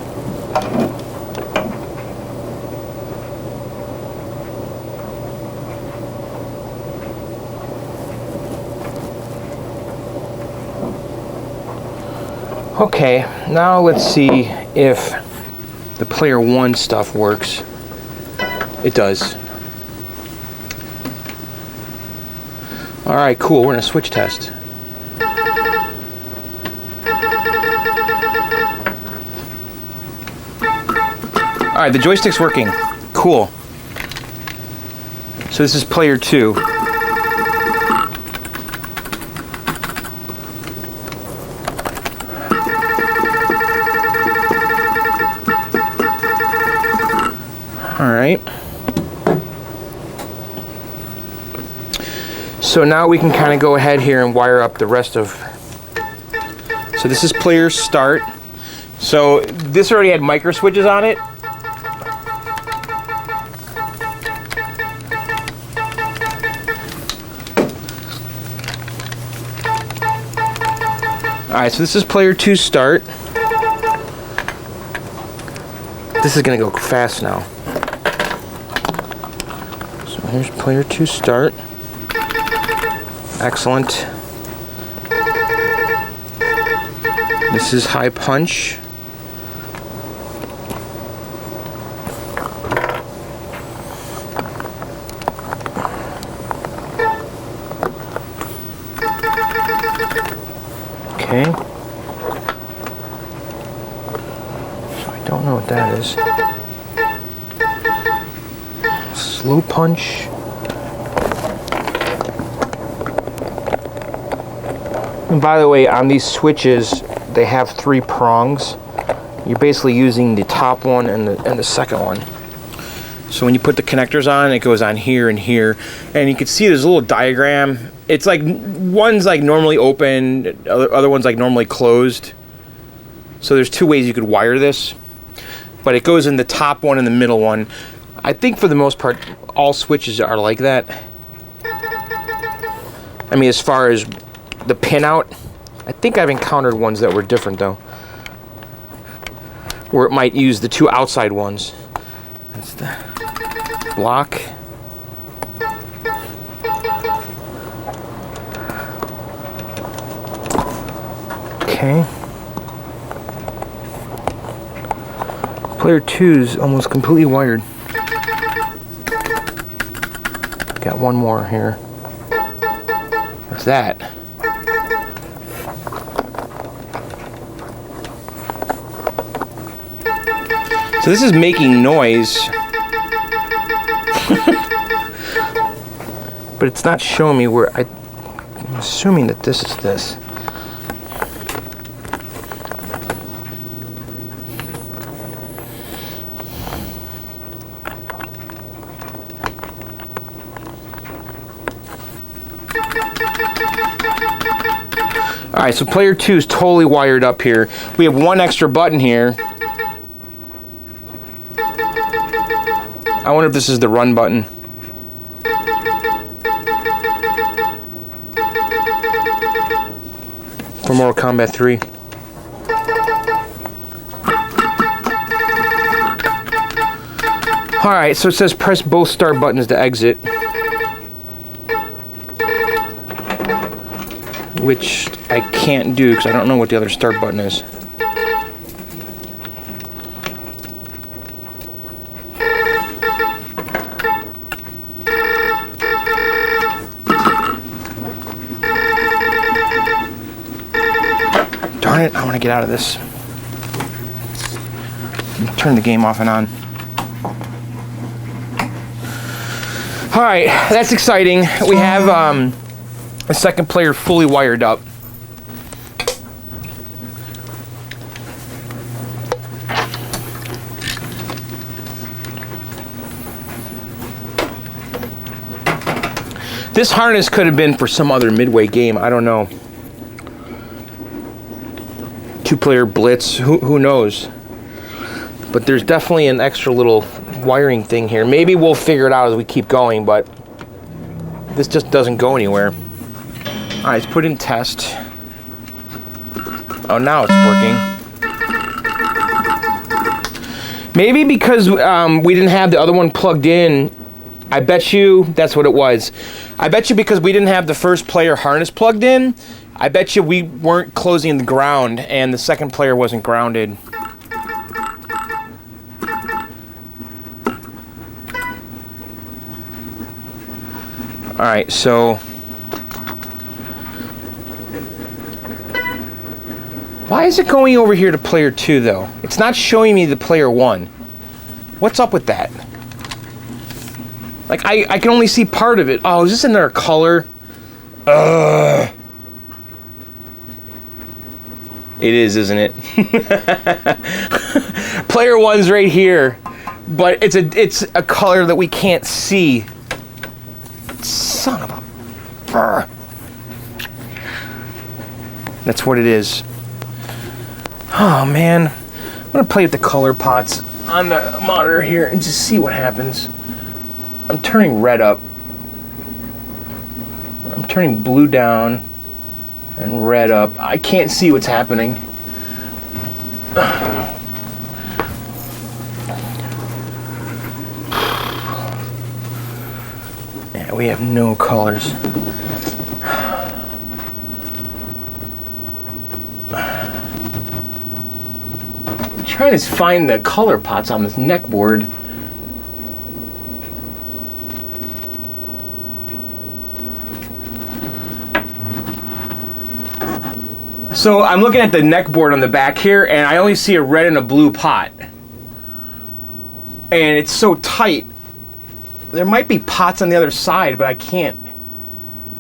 Okay, now let's see if the player 1 stuff works. It does. All right, cool. We're in a switch test. All right, the joystick's working. Cool. So this is player 2. All right. So now we can kind of go ahead here and wire up the rest of. So this is player start. So this already had micro switches on it. All right, so this is player 2 start. This is gonna go fast now. So here's player 2 start. Excellent. This is high punch. Okay. So I don't know what that is. Slow punch. And by the way, on these switches, they have 3 prongs. You're basically using the top one and the second one. So when you put the connectors on, it goes on here and here. And you can see there's a little diagram. It's like one's like normally open, other one's like normally closed. So there's 2 ways you could wire this. But it goes in the top one and the middle one. I think for the most part, all switches are like that. I mean, as far as the pinout, I think I've encountered ones that were different though, where it might use the 2 outside ones. That's the block. Okay. Player 2's almost completely wired. Got one more here. What's that? So this is making noise. But it's not showing me where I'm assuming that this is this. Alright, so player 2 is totally wired up here. We have one extra button here. I wonder if this is the run button. For Mortal Kombat 3. Alright, so it says press both start buttons to exit. Which I can't do because I don't know what the other start button is. Darn it, I want to get out of this. Turn the game off and on. Alright, that's exciting. We have a second player fully wired up. This harness could have been for some other midway game, I don't know. 2-player blitz, who knows? But there's definitely an extra little wiring thing here. Maybe we'll figure it out as we keep going, but this just doesn't go anywhere. All right, let's put in test. Oh, now it's working. Maybe because we didn't have the other one plugged in. I bet you that's what it was. I bet you because we didn't have the first player harness plugged in, I bet you we weren't closing the ground and the second player wasn't grounded. All right, so why is it going over here to player 2 though? It's not showing me the player 1. What's up with that? Like, I can only see part of it. Oh, is this another color? It is, isn't it? Player 1's right here, but it's a color that we can't see. Son of a... Brr. That's what it is. Oh, man. I'm going to play with the color pots on the monitor here and just see what happens. I'm turning red up. I'm turning blue down and red up. I can't see what's happening. Yeah, we have no colors. I'm trying to find the color pots on this neck board. So I'm looking at the neck board on the back here, and I only see a red and a blue pot. And it's so tight. There might be pots on the other side, but I can't.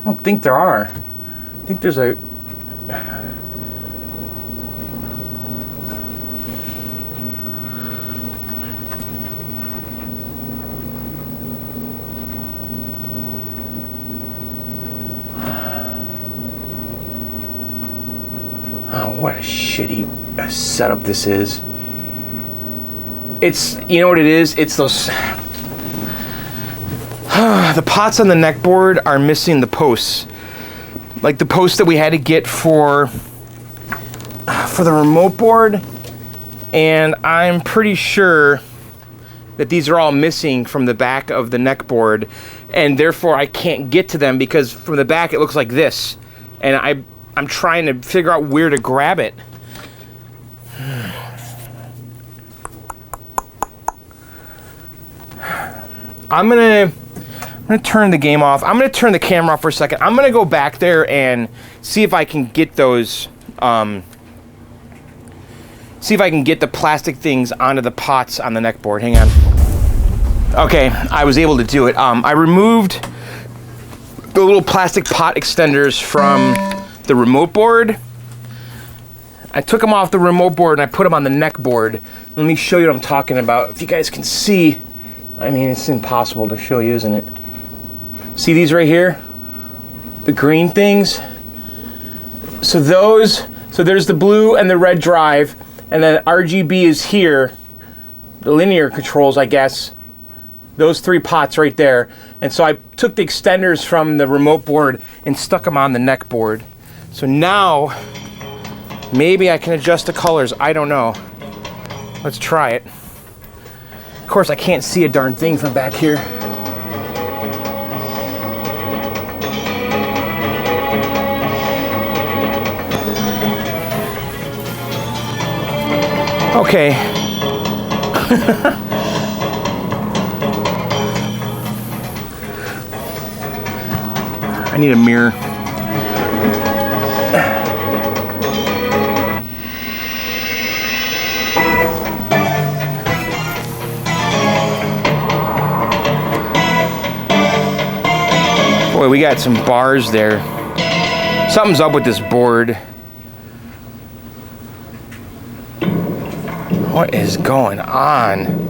I don't think there are. I think there's a... Oh, what a shitty setup this is. It's, you know what it is? It's those... the pots on the neck board are missing the posts. Like the posts that we had to get for the remote board. And I'm pretty sure that these are all missing from the back of the neck board. And therefore I can't get to them because from the back it looks like this. And I'm trying to figure out where to grab it. I'm gonna turn the game off. I'm gonna turn the camera off for a second. I'm gonna go back there and see if I can get those, see if I can get the plastic things onto the pots on the neck board. Hang on. Okay, I was able to do it. I removed the little plastic pot extenders from the remote board. I took them off the remote board and I put them on the neck board. Let me show you what I'm talking about. If you guys can see, I mean, it's impossible to show you, isn't it? See these right here? The green things? So there's the blue and the red drive, and then RGB is here. The linear controls, I guess. Those three pots right there. And so I took the extenders from the remote board and stuck them on the neck board. So now, maybe I can adjust the colors. I don't know. Let's try it. Of course, I can't see a darn thing from back here. Okay. I need a mirror. Boy, we got some bars there. Something's up with this board. What is going on?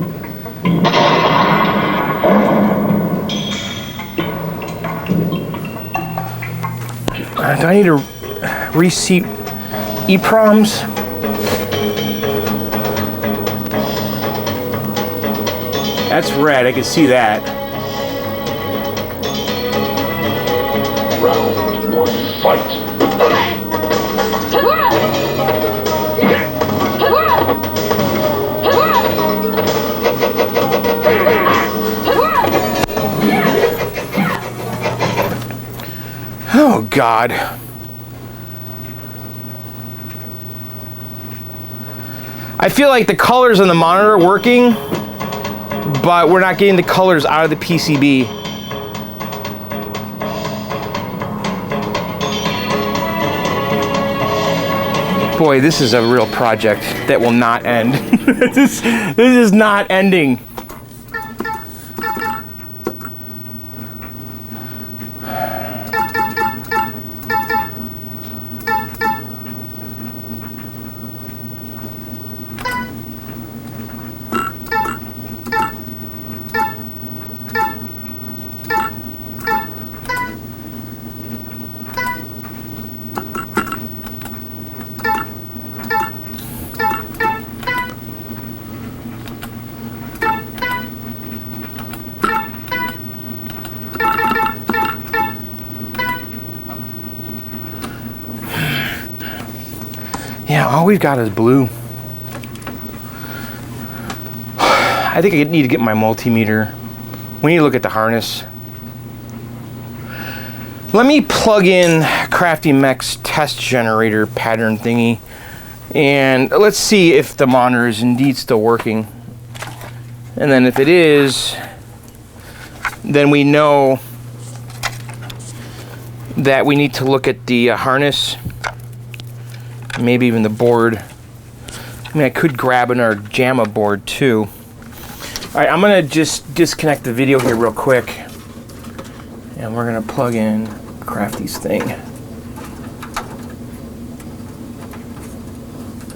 Do I need to reseat EEPROMs? That's red, I can see that. Round one, fight. Oh, God. I feel like the colors on the monitor are working, but we're not getting the colors out of the PCB. Boy, this is a real project that will not end. This is not ending. all we've got is blue. I think I need to get my multimeter. We need to look at the harness. Let me plug in Crafty Mech's test generator pattern thingy, and let's see if the monitor is indeed still working. And then if it is, then we know that we need to look at the harness, maybe even the board. I mean, I could grab another JAMA board too. All right, I'm gonna just disconnect the video here real quick, and we're gonna plug in Crafty's thing.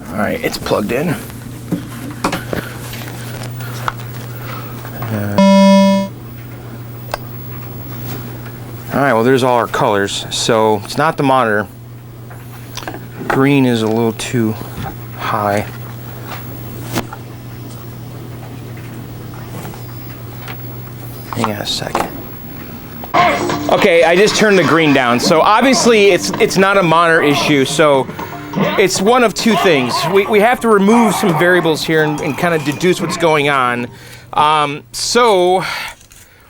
All right, it's plugged in. All right, well, there's all our colors. So it's not the monitor. Green is a little too high. Hang on a second. Okay, I just turned the green down. So obviously it's not a monitor issue. So it's one of two things. We have to remove some variables here and kind of deduce what's going on. So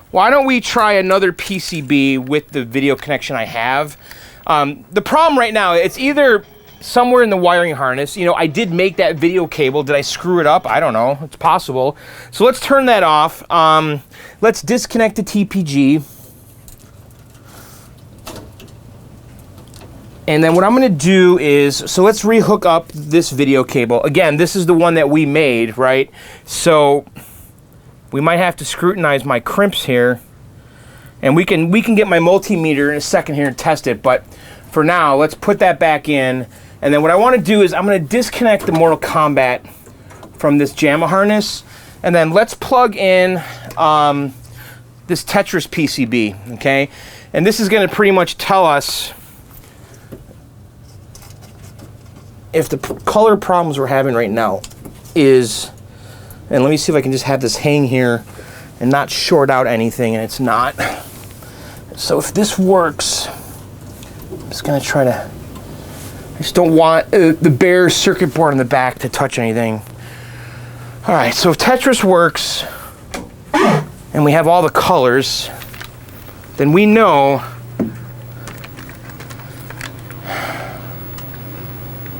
why don't we try another PCB with the video connection I have? The problem right now, it's either somewhere in the wiring harness. You know, I did make that video cable. Did I screw it up? I don't know. It's possible. So let's turn that off. Let's disconnect the TPG. And then what I'm going to do is, so let's rehook up this video cable. Again, this is the one that we made, right? So we might have to scrutinize my crimps here. And we can get my multimeter in a second here and test it. But for now, let's put that back in. And then what I want to do is I'm going to disconnect the Mortal Kombat from this JAMA harness. And then let's plug in this Tetris PCB, okay? And this is going to pretty much tell us if the color problems we're having right now is, and let me see if I can just have this hang here and not short out anything, and it's not. So if this works, I'm just going to try to, I just don't want the bare circuit board in the back to touch anything. All right, so if Tetris works and we have all the colors, then we know.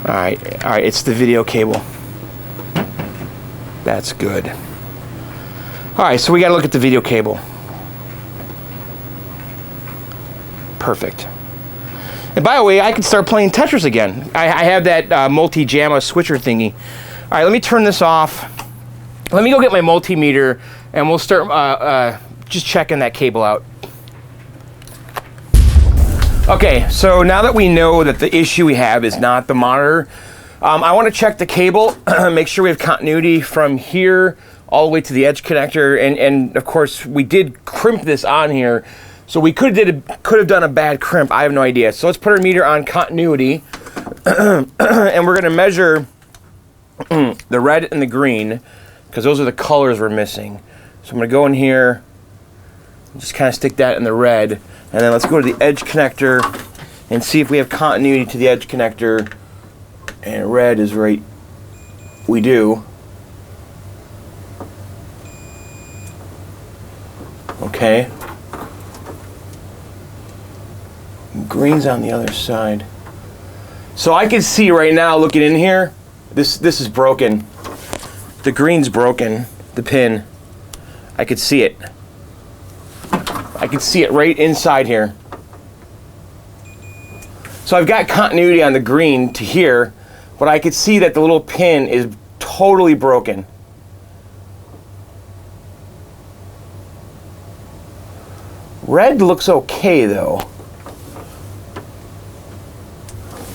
All right, it's the video cable. That's good. All right, so we got to look at the video cable. Perfect. And by the way, I can start playing Tetris again. I have that multi-JAMA switcher thingy. All right, let me turn this off. Let me go get my multimeter, and we'll start just checking that cable out. Okay, so now that we know that the issue we have is not the monitor, I want to check the cable, make sure we have continuity from here all the way to the edge connector, and of course we did crimp this on here, so we could have done a bad crimp. I have no idea. So let's put our meter on continuity, and we're going to measure the red and the green, because those are the colors we're missing. So I'm going to go in here, just kind of stick that in the red. And then let's go to the edge connector and see if we have continuity to the edge connector. And red is right. We do. Okay. Green's on the other side. So I can see right now, looking in here, this is broken. The green's broken, the pin. I could see it. I can see it right inside here. So I've got continuity on the green to here, but I could see that the little pin is totally broken. Red looks okay though,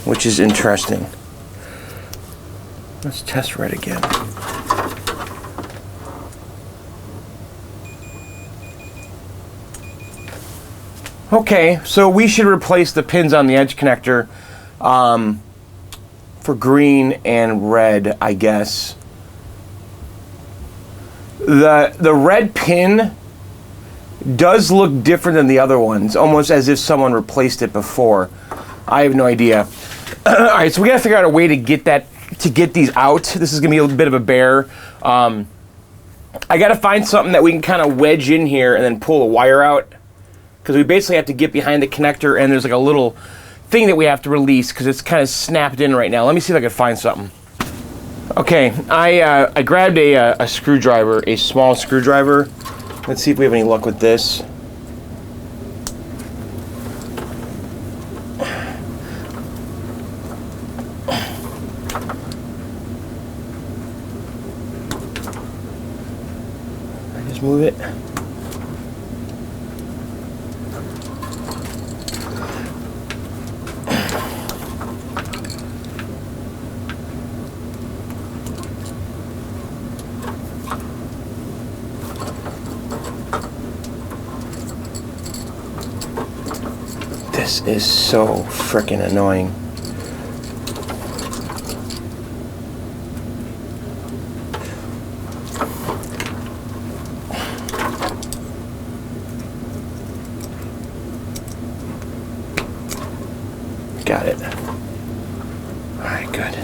which is interesting. Let's test red again. Okay, so we should replace the pins on the edge connector for green and red, I guess. The red pin does look different than the other ones, almost as if someone replaced it before. I have no idea. All right, so we gotta figure out a way to get that to get these out. This is gonna be a bit of a bear. I gotta find something that we can kind of wedge in here and then pull the wire out, because we basically have to get behind the connector, and there's like a little thing that we have to release because it's kind of snapped in right now. Let me see if I can find something. Okay, I grabbed a screwdriver, a small screwdriver. Let's see if we have any luck with this. Just move it. This is so freaking annoying. Got it. Alright, good.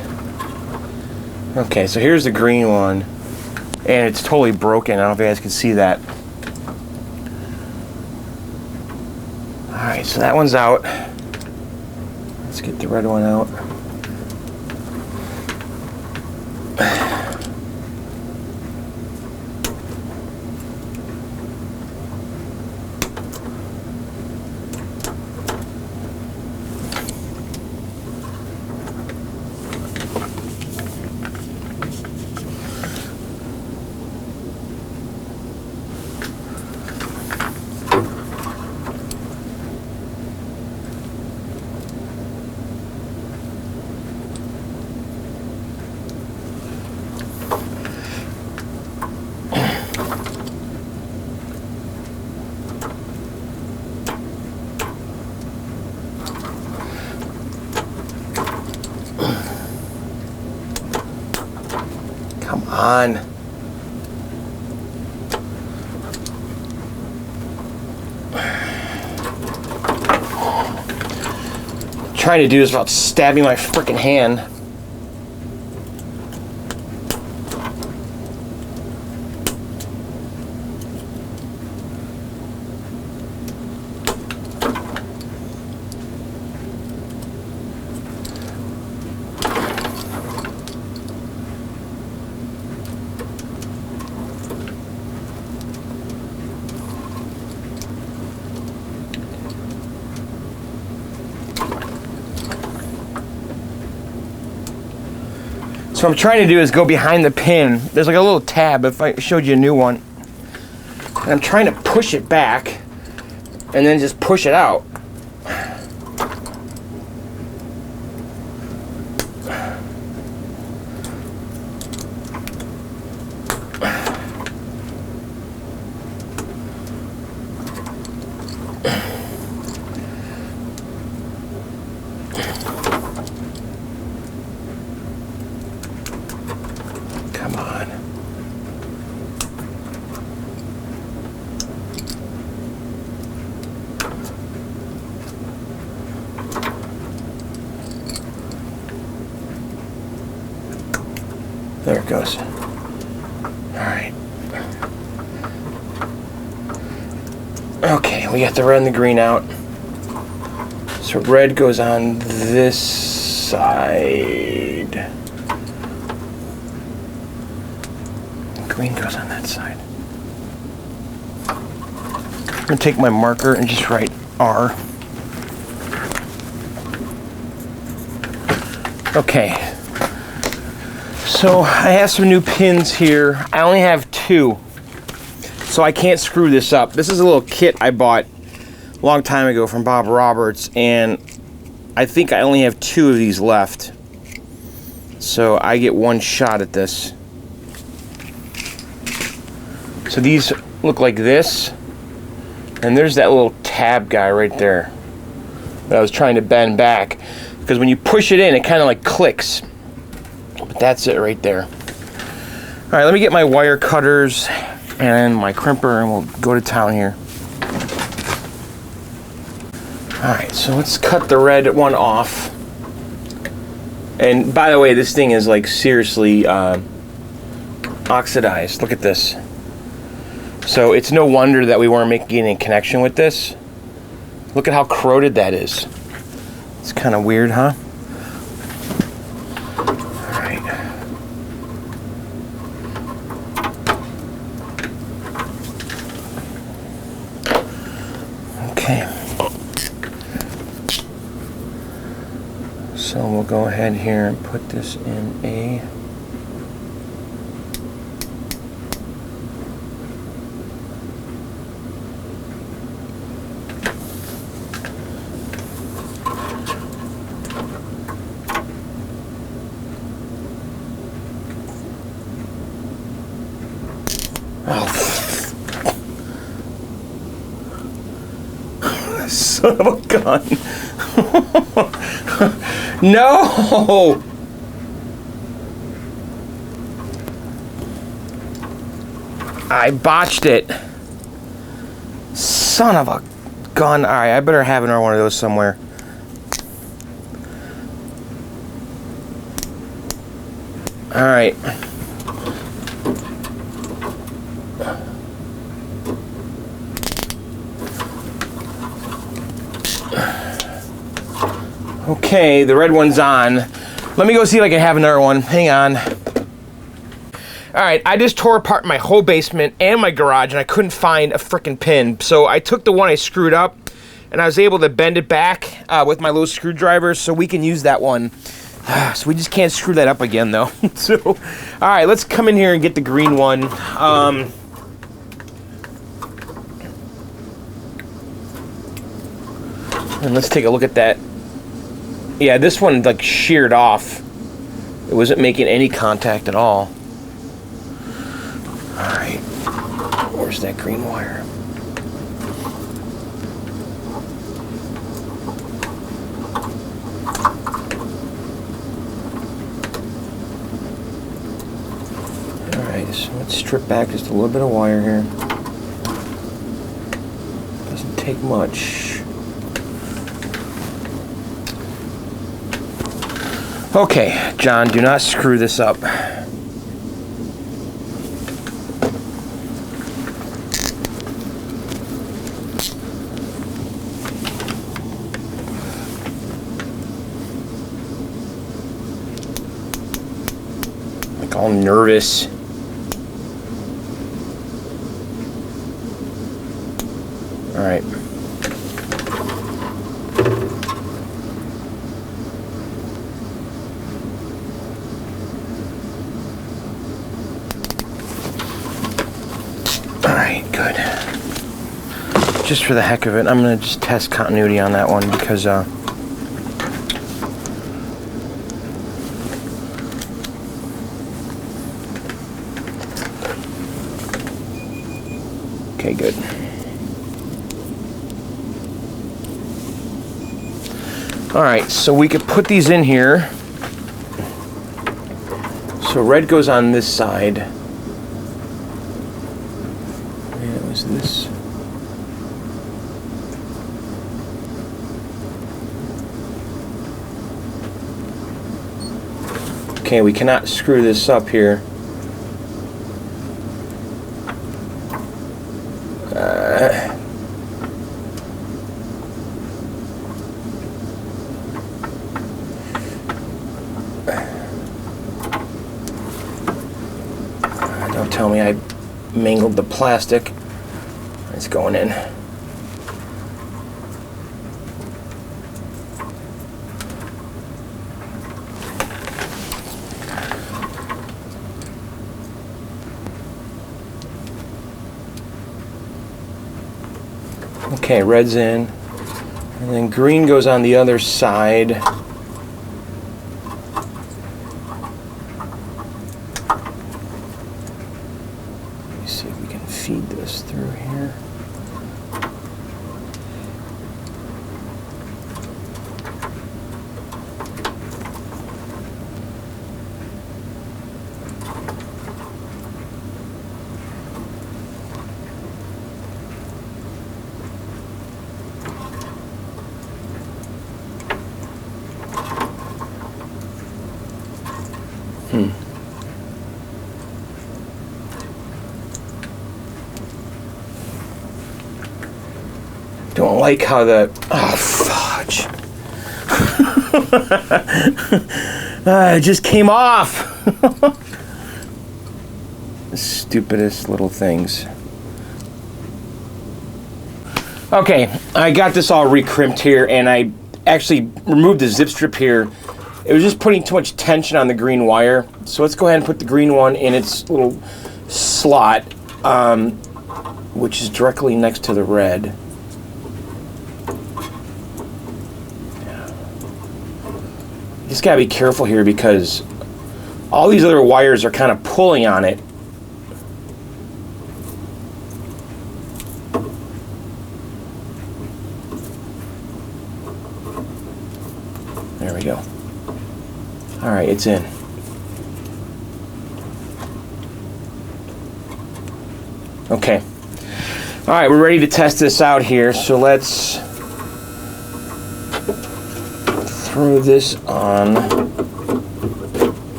Okay, so here's the green one. And it's totally broken. I don't know if you guys can see that. Alright, so that one's out. Let's get the red one out. Come on. Trying to do this without stabbing my freaking hand. So what I'm trying to do is go behind the pin. There's like a little tab if I showed you a new one. And I'm trying to push it back and then just push it out. Come on. There it goes. All right. Okay, we got the red and the green out. So red goes on this side. Green goes on that side. I'm gonna take my marker and just write R. Okay. So I have some new pins here. I only have 2. So I can't screw this up. This is a little kit I bought a long time ago from Bob Roberts, and I think I only have 2 of these left. So I get one shot at this. So these look like this, and there's that little tab guy right there that I was trying to bend back, because when you push it in, it kind of like clicks. But that's it right there. All right, let me get my wire cutters and my crimper, and we'll go to town here. All right, so let's cut the red one off. And by the way, this thing is like seriously oxidized. Look at this. So it's no wonder that we weren't making any connection with this. Look at how corroded that is. It's kind of weird, huh? All right. Okay. So we'll go ahead here and put this in a son of a gun. No! I botched it. Son of a gun. Alright, I better have another one of those somewhere. Alright. Okay, the red one's on. Let me go see if I can have another one. Hang on. Alright, I just tore apart my whole basement and my garage and I couldn't find a frickin' pin. So I took the one I screwed up and I was able to bend it back with my little screwdriver so we can use that one. So we just can't screw that up again though. So, alright, let's come in here and get the green one. And let's take a look at that. Yeah, this one like sheared off. It wasn't making any contact at all. Alright. Where's that green wire? Alright, so let's strip back just a little bit of wire here. Doesn't take much. Okay, John, do not screw this up. Like all nervous. All right. Good. Just for the heck of it, I'm going to just test continuity on that one because okay, good. Alright, so we could put these in here. So red goes on this side. This okay, we cannot screw this up here. Don't tell me I mangled the plastic. It's going in. Okay, red's in. And then green goes on the other side. Let me see if we can feed this through here. Don't like how oh, fudge. It just came off. The stupidest little things. Okay, I got this all recrimped here, and I actually removed the zip strip here. It was just putting too much tension on the green wire. So let's go ahead and put the green one in its little slot, which is directly next to the red. You just gotta be careful here because all these other wires are kind of pulling on it. There we go. All right, it's in. Okay. All right, we're ready to test this out here. So let's throw this on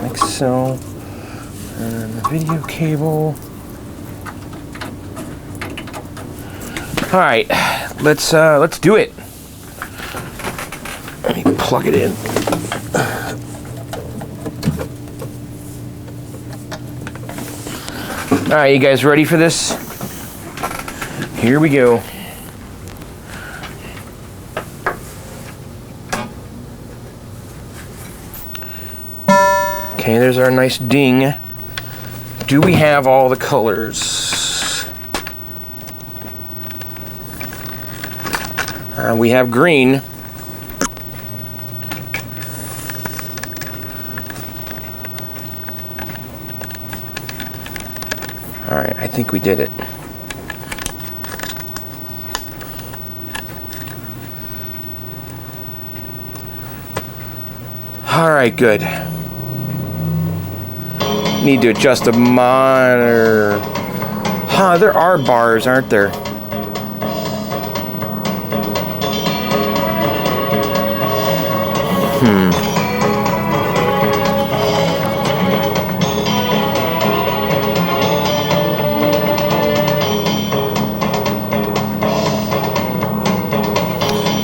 like so. And the video cable. All right, let's do it. Let me plug it in. All right, you guys ready for this? Here we go. Okay, there's our nice ding. Do we have all the colors? We have green. All right, I think we did it. All right, good. Need to adjust the monitor. Huh, there are bars, aren't there?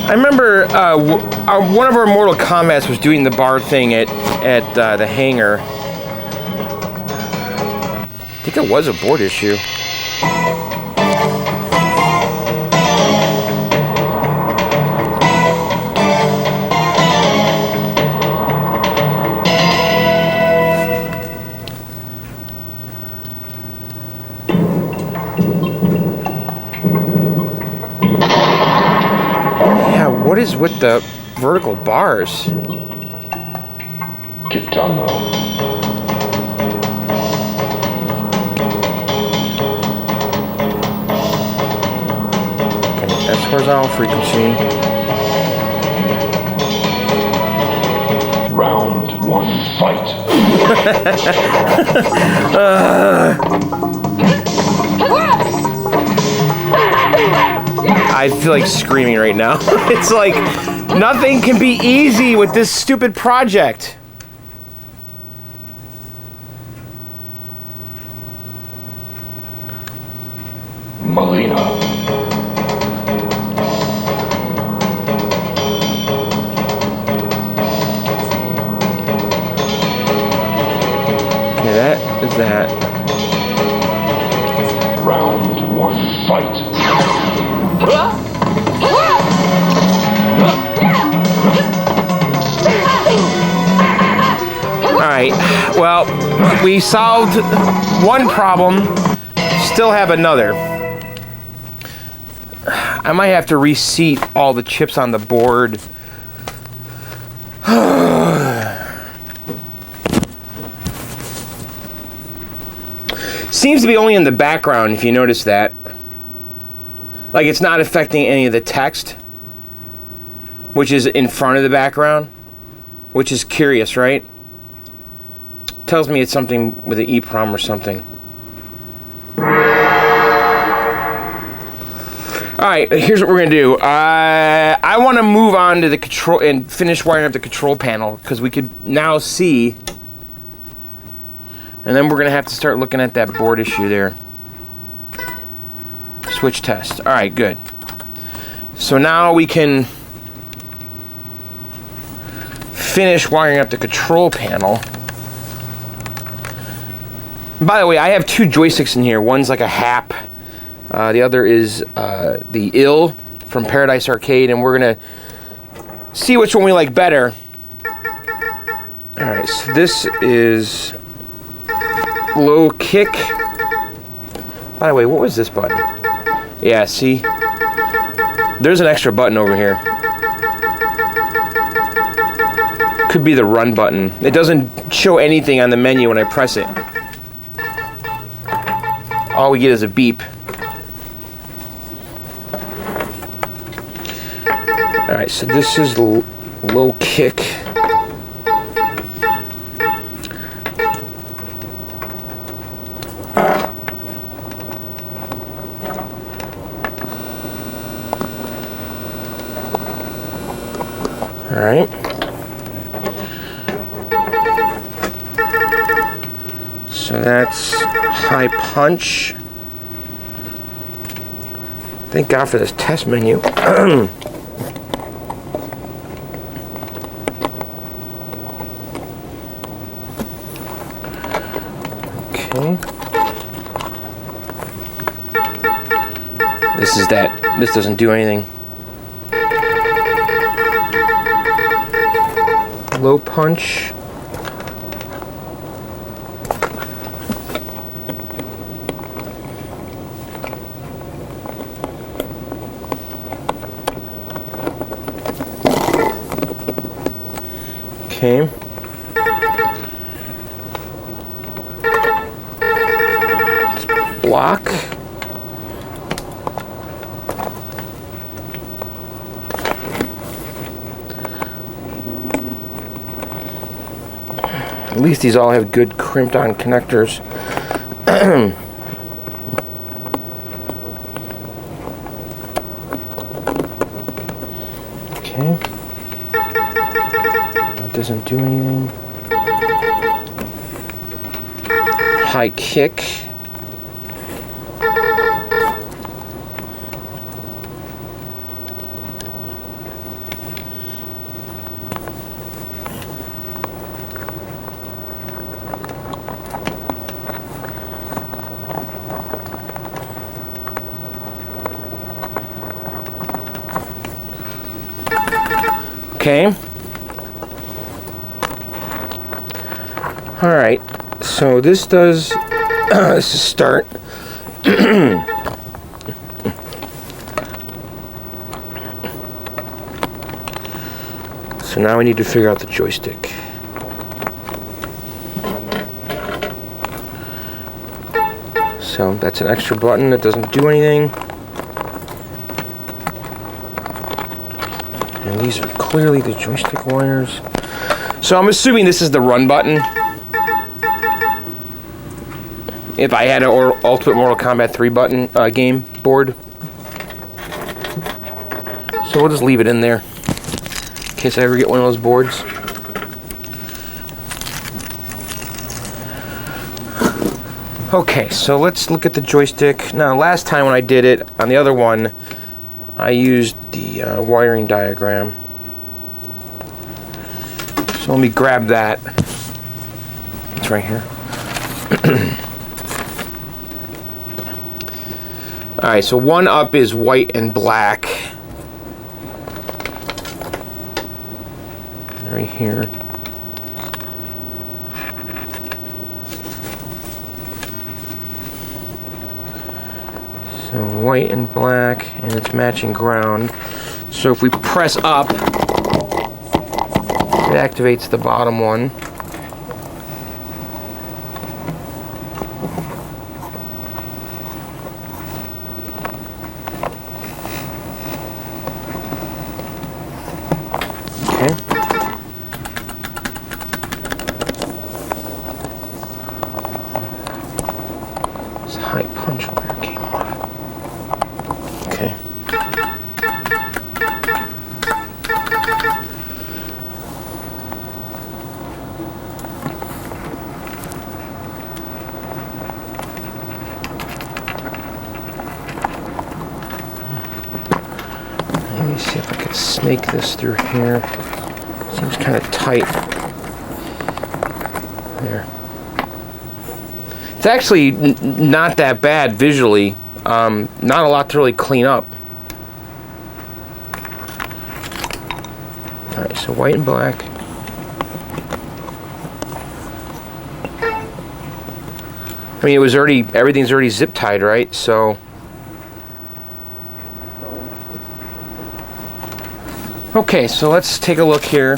I remember one of our Mortal Kombats was doing the bar thing at the hangar. I think it was a board issue. What is with the vertical bars? Kitano. Okay, that's horizontal frequency. Round one, fight. I feel like screaming right now. It's like nothing can be easy with this stupid project. Melina. Okay, that is that. Round one, fight. Alright, well, we solved one problem, still have another. I might have to reseat all the chips on the board. Seems to be only in the background, if you notice that. Like it's not affecting any of the text, which is in front of the background, which is curious, right? Tells me it's something with an EEPROM or something. Alright, here's what we're gonna do. I want to move on to the control and finish wiring up the control panel because we could now see. And then we're gonna have to start looking at that board issue there. So Switch test. All right, good. So now we can finish wiring up the control panel. By the way, I have two joysticks in here. One's like a HAP. The other is the IL from Paradise Arcade, and we're gonna see which one we like better. All right, so this is low kick. By the way, what was this button? Yeah, see? There's an extra button over here. Could be the run button. It doesn't show anything on the menu when I press it. All we get is a beep. Alright, so this is low kick. Alright. So that's high punch. Thank God for this test menu. Okay. This doesn't do anything. Low punch. Okay. Block. At least these all have good crimped on connectors. Okay. That doesn't do anything. High kick. Okay. All right. So this does this is start. So now we need to figure out the joystick. So that's an extra button that doesn't do anything. And these are clearly the joystick wires. So I'm assuming this is the run button. If I had an Ultimate Mortal Kombat 3 button game board. So we'll just leave it in there in case I ever get one of those boards. Okay, so let's look at the joystick. Now, last time when I did it on the other one, I used the wiring diagram. So let me grab that. It's right here. Alright, so one up is white and black. Right here. So white and black, and it's matching ground. So if we press up, it activates the bottom one. Okay. This high punch wire came off. Okay. Let me see if I can snake this through here. Seems kind of tight. There. It's actually not that bad visually. Not a lot to really clean up. Alright, so white and black. I mean, everything's already zip tied, right? So. Okay, so let's take a look here.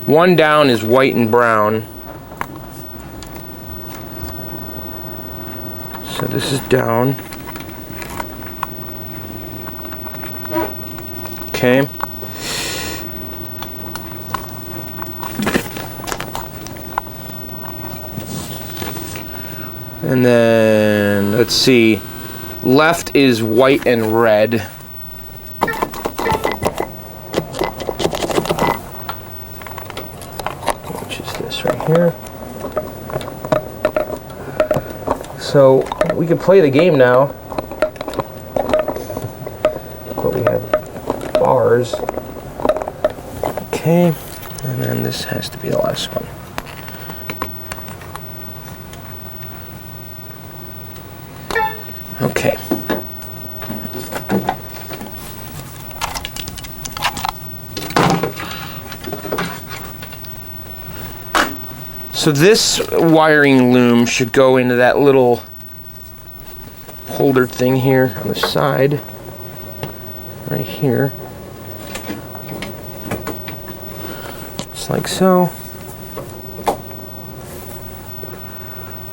One down is white and brown. So this is down. Okay. And then, let's see. Left is white and red. Which is this right here. So we can play the game now. But we have bars. Okay. And then this has to be the last one. Okay. So this wiring loom should go into that little holder thing here on the side, right here. Just like so.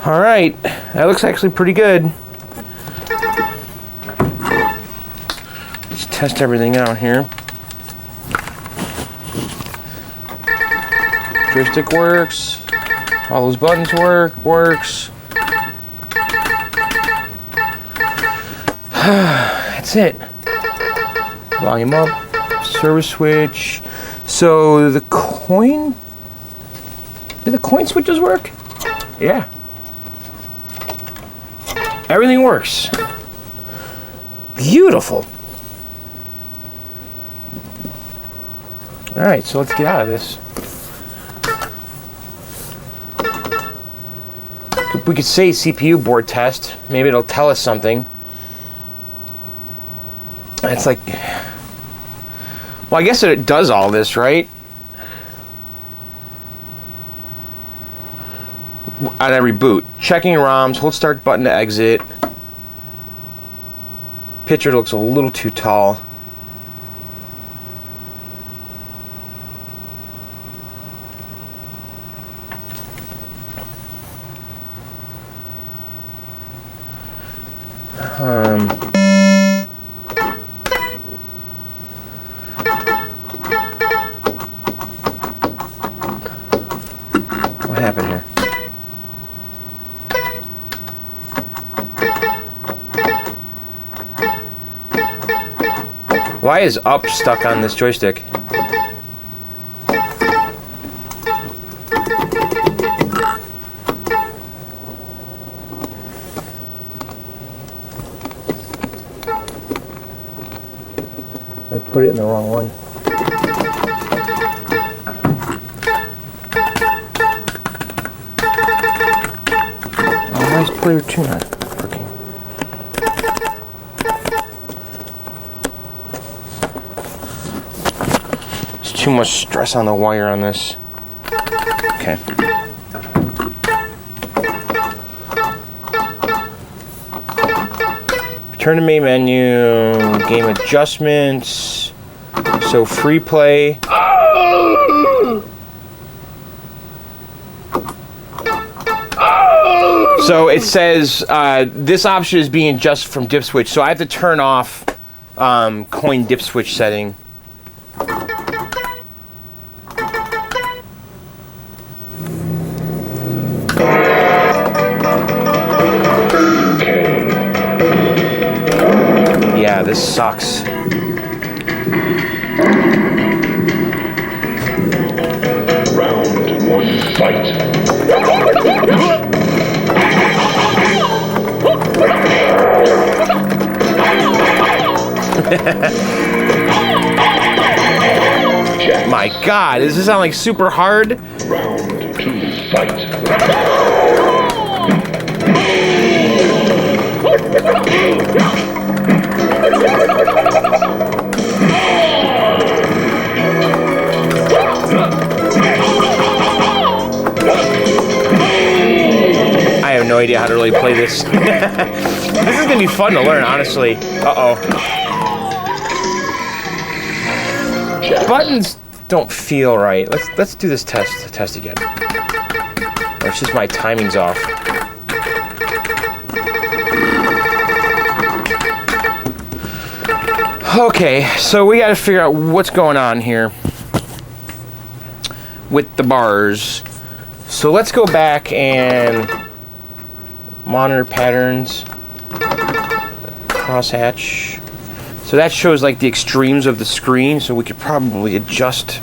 All right, that looks actually pretty good. Let's test everything out here. Joystick works. All those buttons works. That's it. Volume up, service switch. So the coin, did the coin switches work? Yeah. Everything works. Beautiful. All right, so let's get out of this. We could say CPU board test. Maybe it'll tell us something. It's like, well, I guess it does all this, right? On every boot. Checking ROMs, hold start button to exit. Picture looks a little too tall. What happened here? Why is up stuck on this joystick? I put it in the wrong one. Why is player 2 not working? There's too much stress on the wire on this. Okay. Return to main menu, game adjustments, so free play. So it says this option is being adjusted from dip switch, so I have to turn off coin dip switch setting. Yeah, this sucks. Round one, fight. My God, does this sound like super hard? Round 2, fight. I have no idea how to really play this. This is gonna be fun to learn, honestly. Uh-oh. Buttons don't feel right. Let's do this test again. Or it's just my timing's off. Okay, so we got to figure out what's going on here with the bars. So let's go back and monitor patterns, crosshatch. So that shows like the extremes of the screen, so we could probably adjust.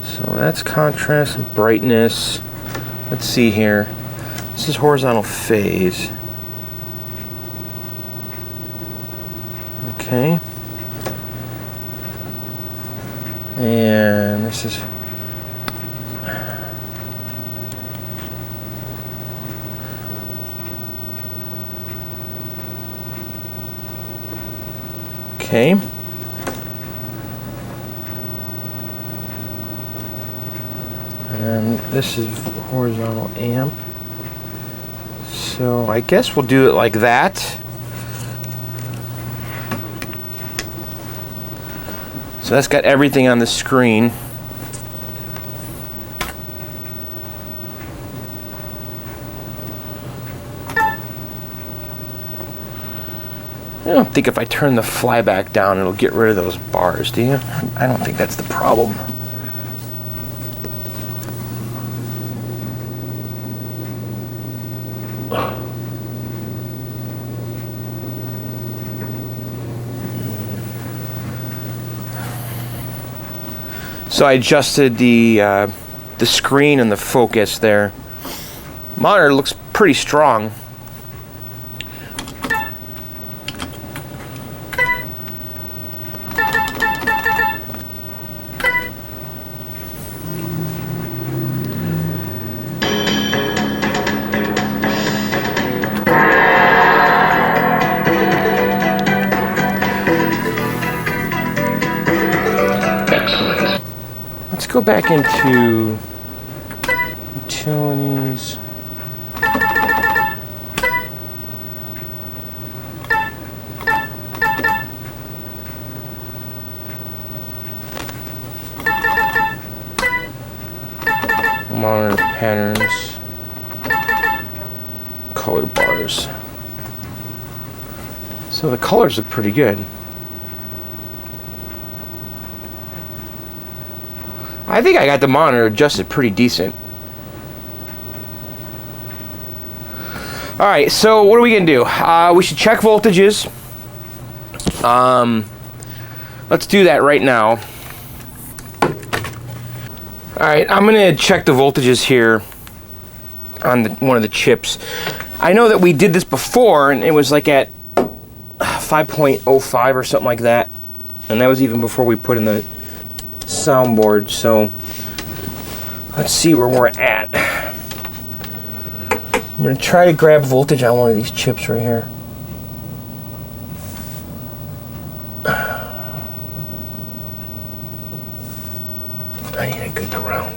So that's contrast and brightness. Let's see here. This is horizontal phase. Okay. And this is okay. And this is horizontal amp. So I guess we'll do it like that. So that's got everything on the screen. I don't think if I turn the flyback down it'll get rid of those bars, do you? I don't think that's the problem. So I adjusted the screen and the focus there. Monitor looks pretty strong. Let's go back into utilities. Monitor patterns. Color bars. So the colors look pretty good. I think I got the monitor adjusted pretty decent. Alright, so what are we going to do? We should check voltages. Let's do that right now. Alright, I'm going to check the voltages here on one of the chips. I know that we did this before, and it was like at 5.05 or something like that. And that was even before we put in the soundboard, so let's see where we're at. I'm going to try to grab voltage on one of these chips right here. I need a good ground.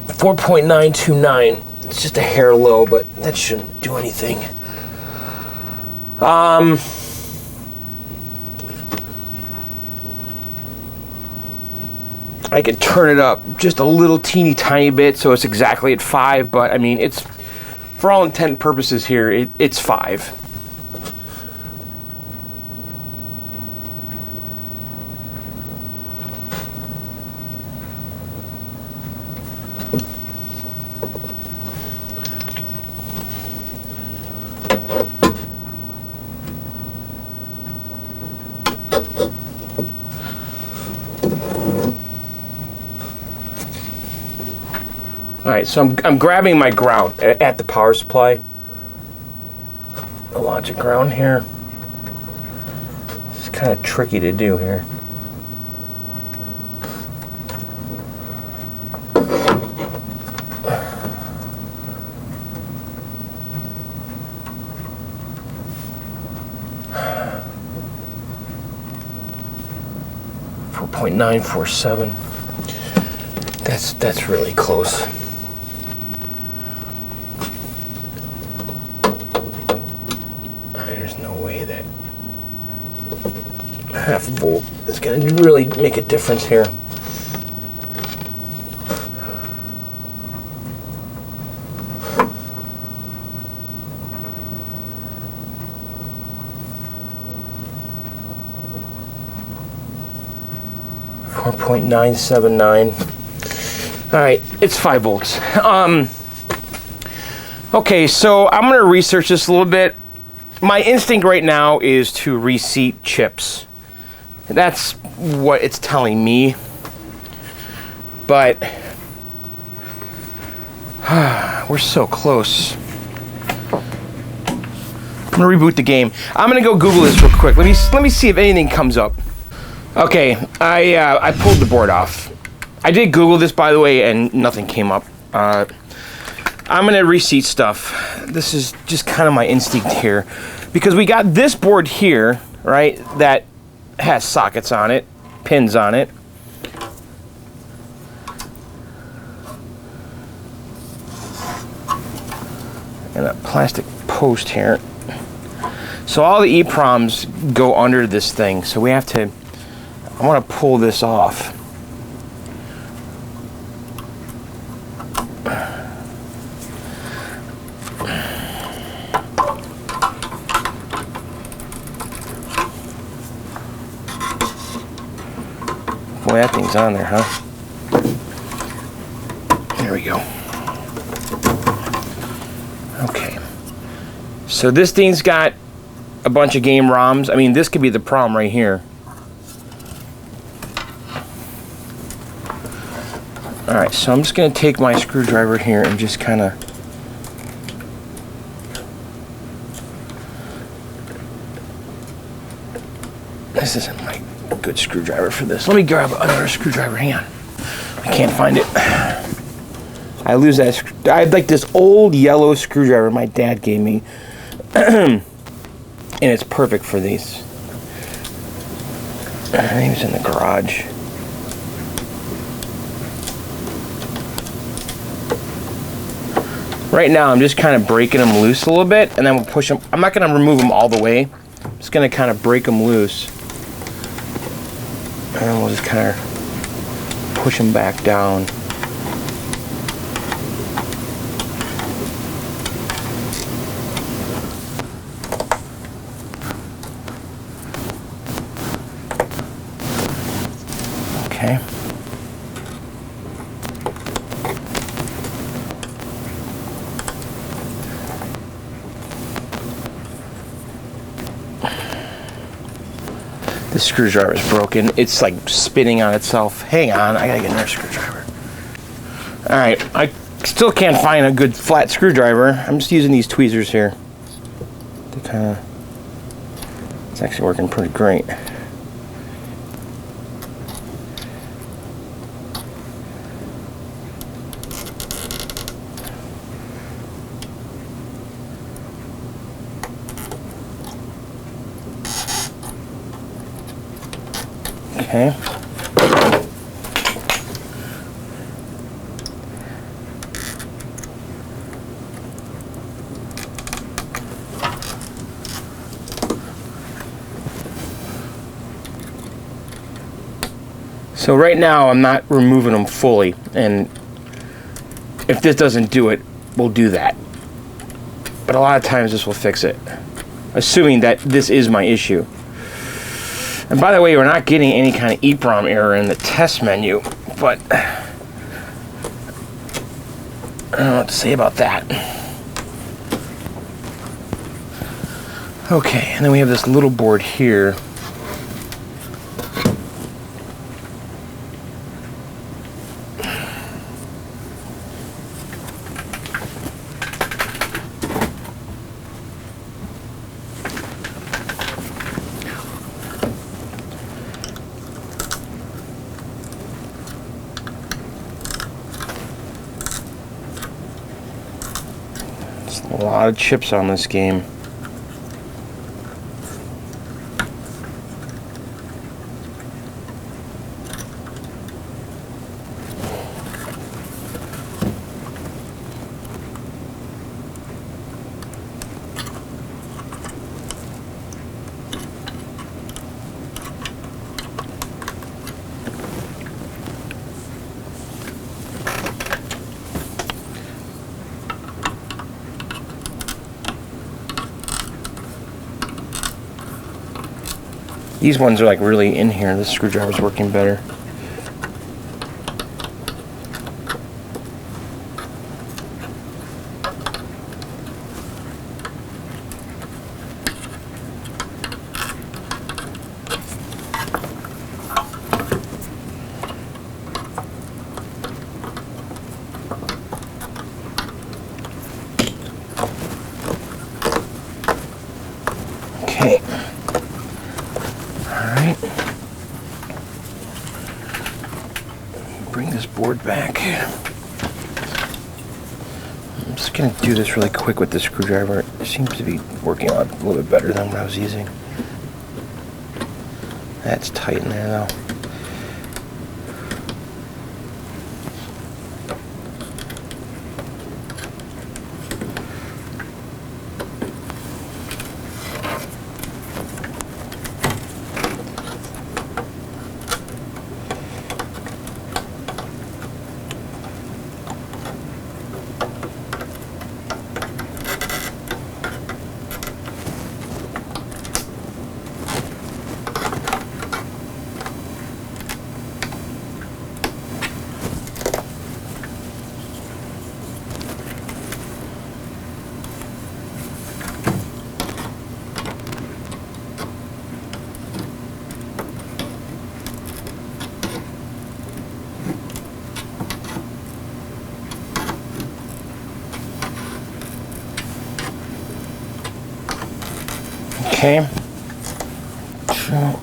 $4.929. It's just a hair low, but that shouldn't do anything. I could turn it up just a little teeny tiny bit so it's exactly at 5, but I mean, it's, for all intent and purposes here, it's 5. All right, so I'm grabbing my ground at the power supply. The logic ground here. It's kind of tricky to do here. .947. That's really close. There's no way that half volt is going to really make a difference here. .979. All right, it's 5 volts. Okay, so I'm gonna research this a little bit. My instinct right now is to reseat chips. That's what it's telling me. But we're so close. I'm gonna reboot the game. I'm gonna go Google this real quick. Let me see if anything comes up. Okay, I pulled the board off. I did Google this, by the way, and nothing came up. I'm gonna reseat stuff. This is just kind of my instinct here, because we got this board here, right, that has sockets on it, pins on it. And a plastic post here. So all the EEPROMs go under this thing, so we have to, I want to pull this off. Boy, that thing's on there, huh? There we go. Okay. So this thing's got a bunch of game ROMs. I mean, this could be the problem right here. Alright, so I'm just going to take my screwdriver here and just kind of this isn't my good screwdriver for this. Let me grab another screwdriver. Hang on. I can't find it. I lose that. I had like this old yellow screwdriver my dad gave me. And it's perfect for these. I think it's in the garage. Right now, I'm just kind of breaking them loose a little bit, and then we'll push them. I'm not going to remove them all the way. I'm just going to kind of break them loose. And then we'll just kind of push them back down. Okay. The screwdriver is broken. It's like spinning on itself. Hang on, I gotta get another screwdriver. Alright, I still can't find a good flat screwdriver. I'm just using these tweezers here to kind of, it's actually working pretty great. Okay. So right now I'm not removing them fully, and if this doesn't do it, we'll do that. But a lot of times this will fix it, assuming that this is my issue. And by the way, we're not getting any kind of EEPROM error in the test menu, but I don't know what to say about that. Okay, and then we have this little board here. A lot of chips on this game. These ones are like really in here. This screwdriver's working better. Okay. Alright. Bring this board back. I'm just going to do this really quick with the screwdriver. It seems to be working out a little bit better than what I was using. That's tight in there though. Okay. So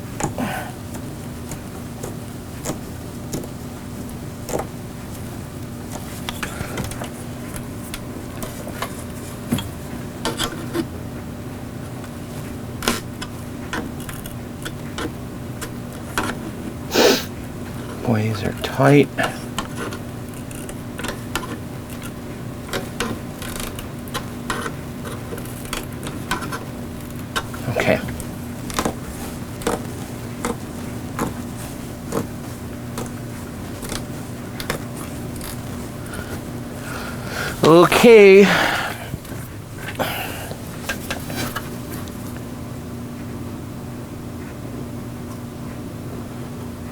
boy, these are tight. Okay. Okay.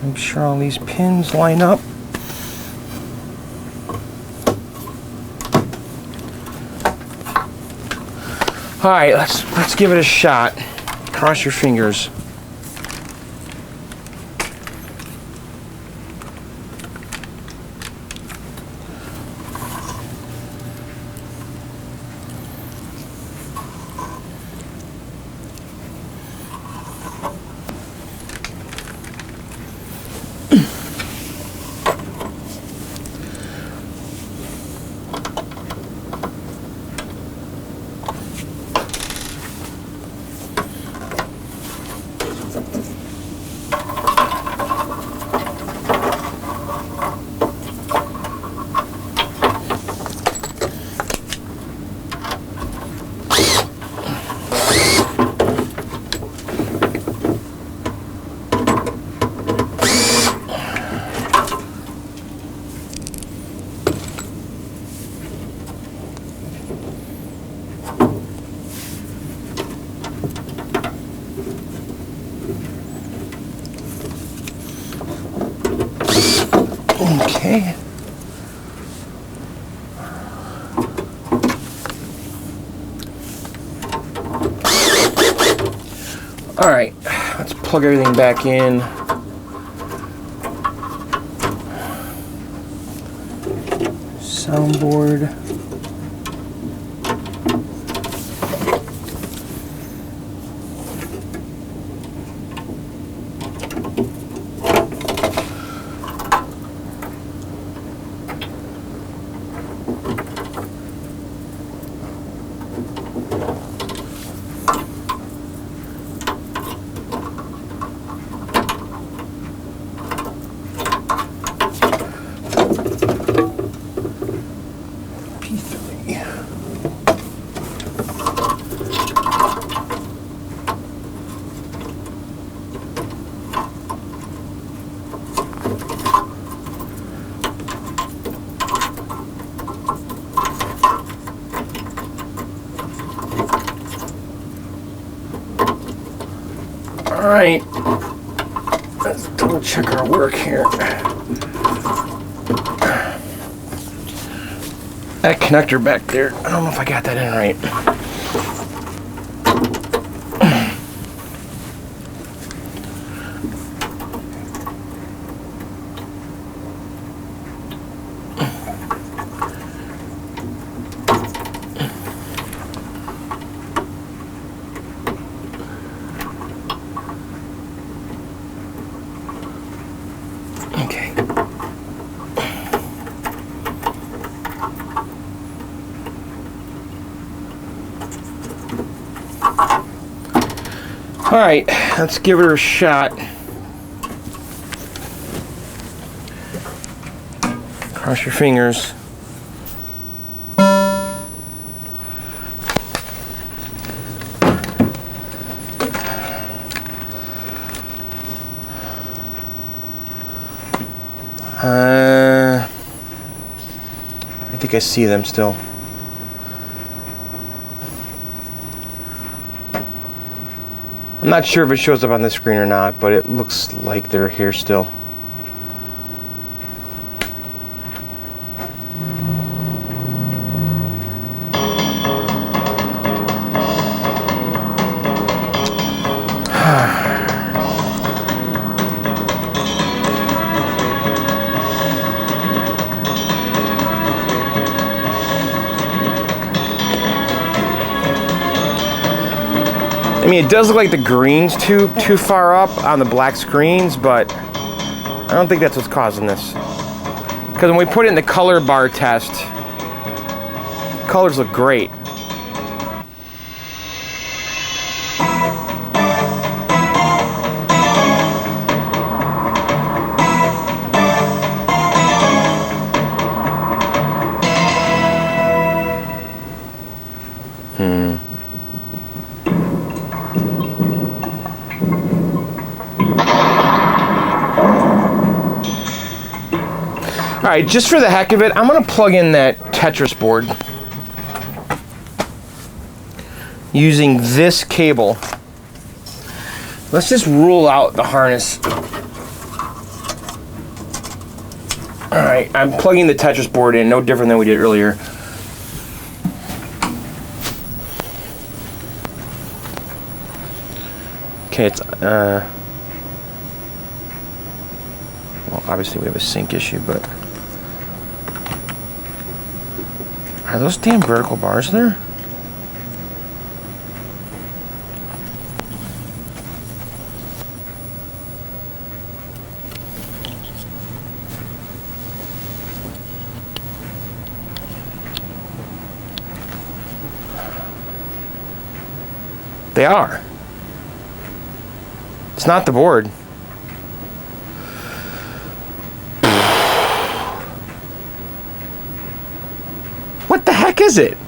Make sure all these pins line up. All right, let's give it a shot. Cross your fingers. Okay. All right, let's plug everything back in. Soundboard. All right. Let's double check our work here. That connector back there, I don't know if I got that in right. Okay. All right, let's give it a shot. Cross your fingers. I think I see them still. I'm not sure if it shows up on this screen or not, but it looks like they're here still. I mean, it does look like the green's too far up on the black screens, but I don't think that's what's causing this. Because when we put it in the color bar test, colors look great. All right, just for the heck of it, I'm gonna plug in that Tetris board using this cable. Let's just rule out the harness. All right, I'm plugging the Tetris board in, no different than we did earlier. Okay, it's well, obviously we have a sync issue, but are those damn vertical bars there? They are. It's not the board. What the heck is it?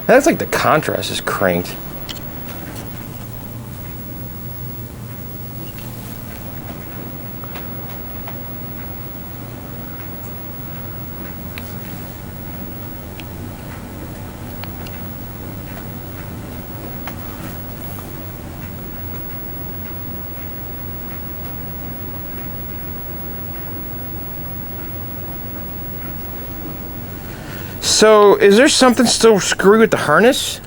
That's like the contrast is cranked. So, is there something still screwy with the harness?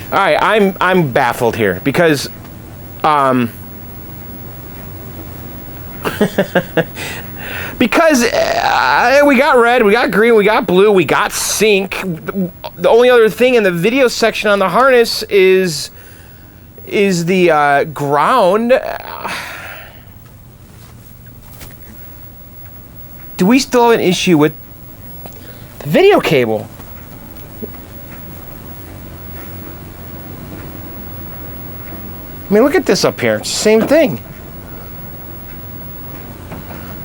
All right, I'm baffled here because because we got red, we got green, we got blue, we got sync. The only other thing in the video section on the harness is the ground. Do we still have an issue with the video cable? I mean, look at this up here. It's the same thing.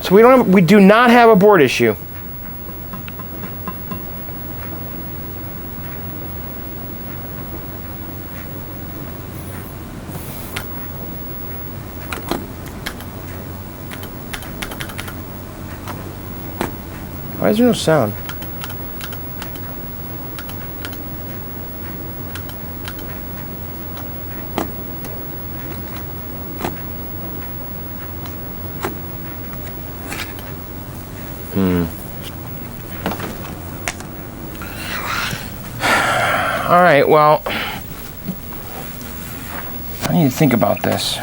So we do not have a board issue. Why is there no sound? All right, well, I need to think about this.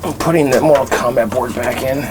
I'm putting the Mortal Kombat board back in.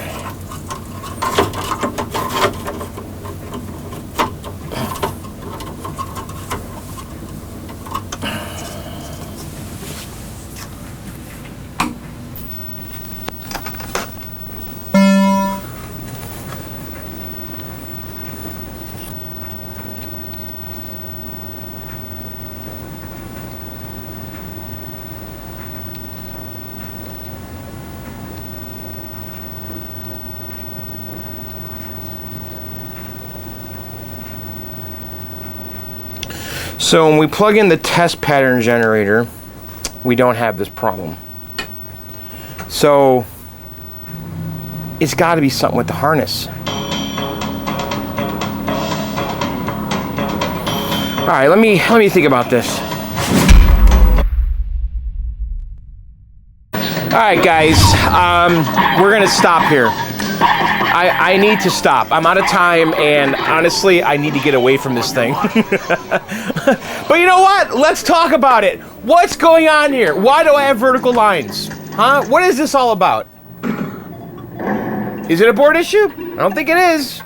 So when we plug in the test pattern generator, we don't have this problem. So it's got to be something with the harness. All right, let me think about this. All right, guys, we're gonna stop here. I need to stop. I'm out of time, and honestly, I need to get away from this thing. But you know what? Let's talk about it. What's going on here? Why do I have vertical lines? Huh? What is this all about? Is it a board issue? I don't think it is.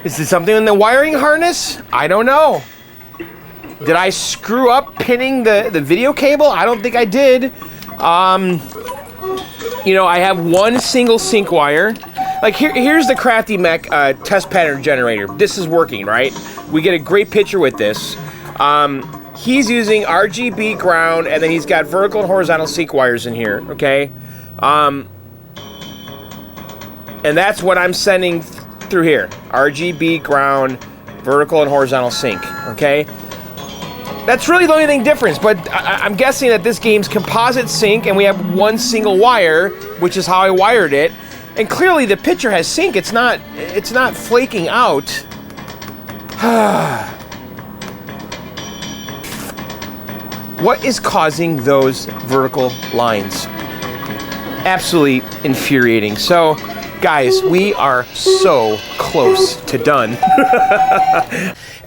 Is it something in the wiring harness? I don't know. Did I screw up pinning the video cable? I don't think I did. You know, I have one single sync wire. Like here's the Crafty Mech test pattern generator. This is working, right? We get a great picture with this. He's using RGB ground, and then he's got vertical and horizontal sync wires in here, okay? And that's what I'm sending through here. RGB ground, vertical and horizontal sync, okay? That's really the only thing difference, but I'm guessing that this game's composite sync, and we have one single wire, which is how I wired it. And clearly the picture has sync. It's not flaking out. What is causing those vertical lines? Absolutely infuriating. So, guys, we are so close to done.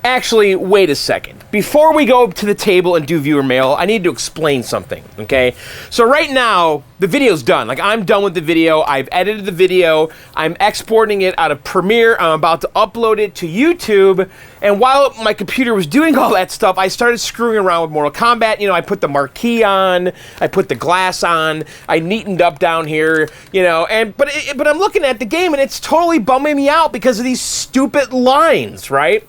Actually, wait a second. Before we go to the table and do viewer mail, I need to explain something, okay? So right now, the video's done. Like, I'm done with the video. I've edited the video. I'm exporting it out of Premiere. I'm about to upload it to YouTube. And while my computer was doing all that stuff, I started screwing around with Mortal Kombat. You know, I put the marquee on. I put the glass on. I neatened up down here, you know. But I'm looking at the game, and it's totally bumming me out because of these stupid lines, right?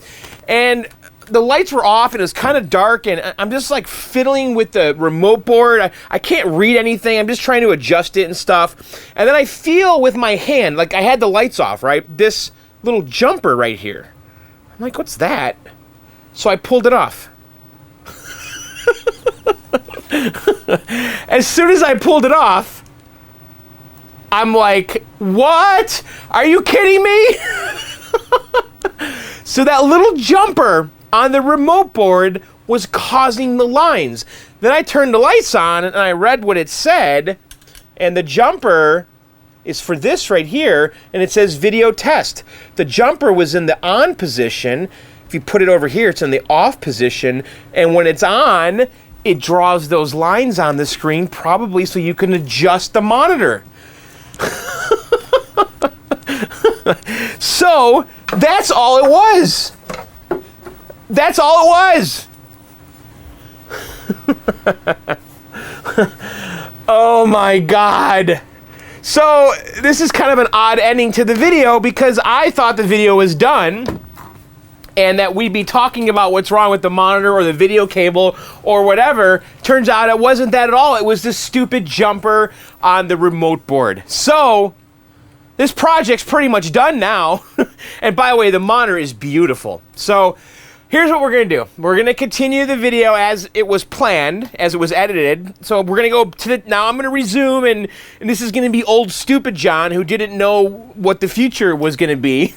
And the lights were off, and it was kind of dark, and I'm just like fiddling with the remote board. I can't read anything. I'm just trying to adjust it and stuff. And then I feel with my hand, like I had the lights off, right? This little jumper right here. I'm like, what's that? So I pulled it off. As soon as I pulled it off, I'm like, what? Are you kidding me? So that little jumper on the remote board was causing the lines. Then I turned the lights on and I read what it said, and the jumper is for this right here, and it says video test. The jumper was in the on position. If you put it over here, it's in the off position, and when it's on, it draws those lines on the screen, probably so you can adjust the monitor. So, that's all it was. That's all it was. Oh my God. So, this is kind of an odd ending to the video because I thought the video was done and that we'd be talking about what's wrong with the monitor or the video cable or whatever. Turns out it wasn't that at all. It was this stupid jumper on the remote board. So, this project's pretty much done now. And by the way, the monitor is beautiful. So, here's what we're going to do. We're going to continue the video as it was planned, as it was edited. So we're going to go to the, now I'm going to resume, and this is going to be old stupid John, who didn't know what the future was going to be.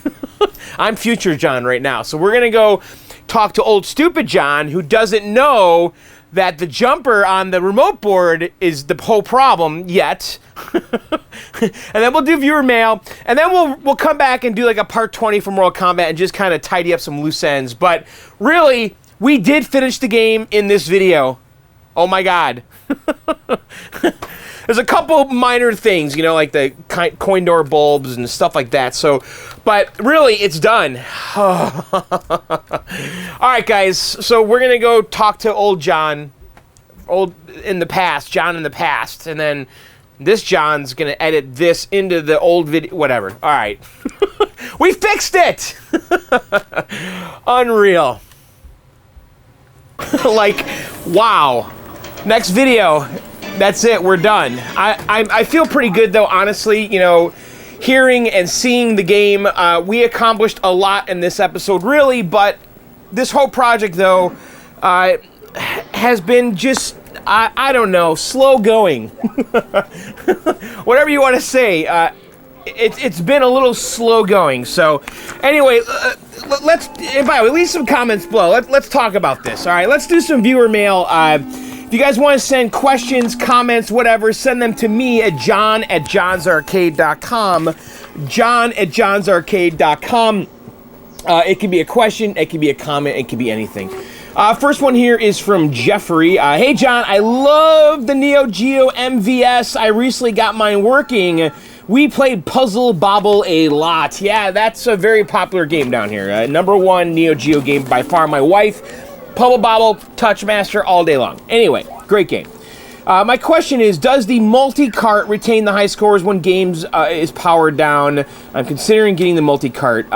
I'm future John right now. So we're going to go talk to old stupid John, who doesn't know that the jumper on the remote board is the whole problem yet. And then we'll do viewer mail, and then we'll come back and do like a part 20 from Mortal Kombat and just kind of tidy up some loose ends. But really, we did finish the game in this video. Oh my god. There's a couple minor things, you know, like the coin door bulbs and stuff like that. So, but really, it's done. All right, guys. So we're gonna go talk to old John, John in the past, and then this John's gonna edit this into the old video. Whatever. All right, we fixed it. Unreal. Like, wow. Next video. That's it. We're done. I feel pretty good, though, honestly. You know, hearing and seeing the game, we accomplished a lot in this episode, really. But this whole project, though, has been just, I don't know, slow going. Whatever you want to say. It's been a little slow going. So, anyway, let's, and by the way, leave some comments below. Let's talk about this. All right, let's do some viewer mail. If you guys want to send questions, comments, whatever, send them to me at john@johnsarcade.com. john@johnsarcade.com. It can be a question, it can be a comment, it can be anything. First one here is from Jeffrey. Hey, John, I love the Neo Geo MVS. I recently got mine working. We played Puzzle Bobble a lot. Yeah, that's a very popular game down here. #1 Neo Geo game by far. My wife, Puzzle Bobble, Touchmaster all day long. Anyway, great game. My question is, does the multi-cart retain the high scores when games is powered down? I'm considering getting the multi-cart.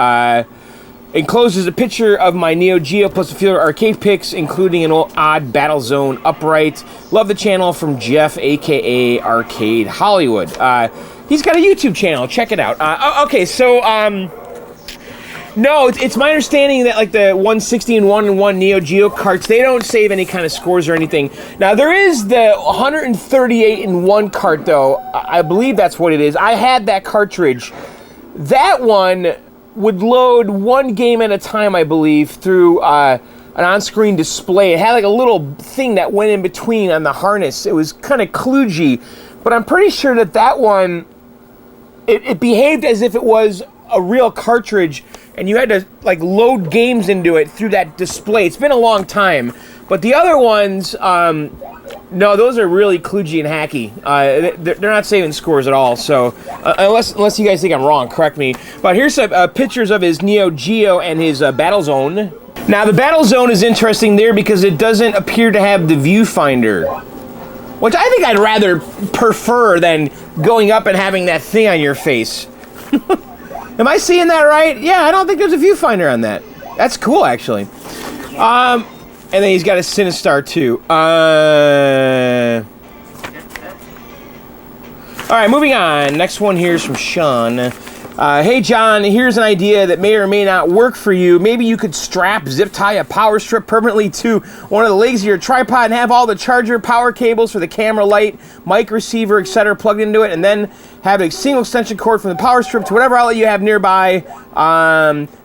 Encloses a picture of my Neo Geo plus a few arcade picks, including an odd Battlezone upright. Love the channel from Jeff, a.k.a. Arcade Hollywood. He's got a YouTube channel. Check it out. Okay, so, no, it's my understanding that like the 160 and 1-in-1 Neo Geo carts, they don't save any kind of scores or anything. Now there is the 138-in-1 cart though. I believe that's what it is. I had that cartridge. That one would load one game at a time, I believe, through an on-screen display. It had like a little thing that went in between on the harness. It was kind of kludgy, but I'm pretty sure that one, it behaved as if it was a real cartridge, and you had to like load games into it through that display. It's been a long time, but the other ones, no, those are really kludgy and hacky. They're not saving scores at all. So unless you guys think I'm wrong, correct me. But here's some pictures of his Neo Geo and his Battlezone. Now the Battlezone is interesting there because it doesn't appear to have the viewfinder, which I think I'd rather prefer than going up and having that thing on your face. Am I seeing that right? Yeah, I don't think there's a viewfinder on that. That's cool, actually. And then he's got a Sinistar, too. Alright, moving on. Next one here is from Sean. Hey, John, here's an idea that may or may not work for you. Maybe you could zip tie a power strip permanently to one of the legs of your tripod and have all the charger, power cables for the camera, light, mic receiver, etc. plugged into it, and then have a single extension cord from the power strip to whatever outlet you have nearby.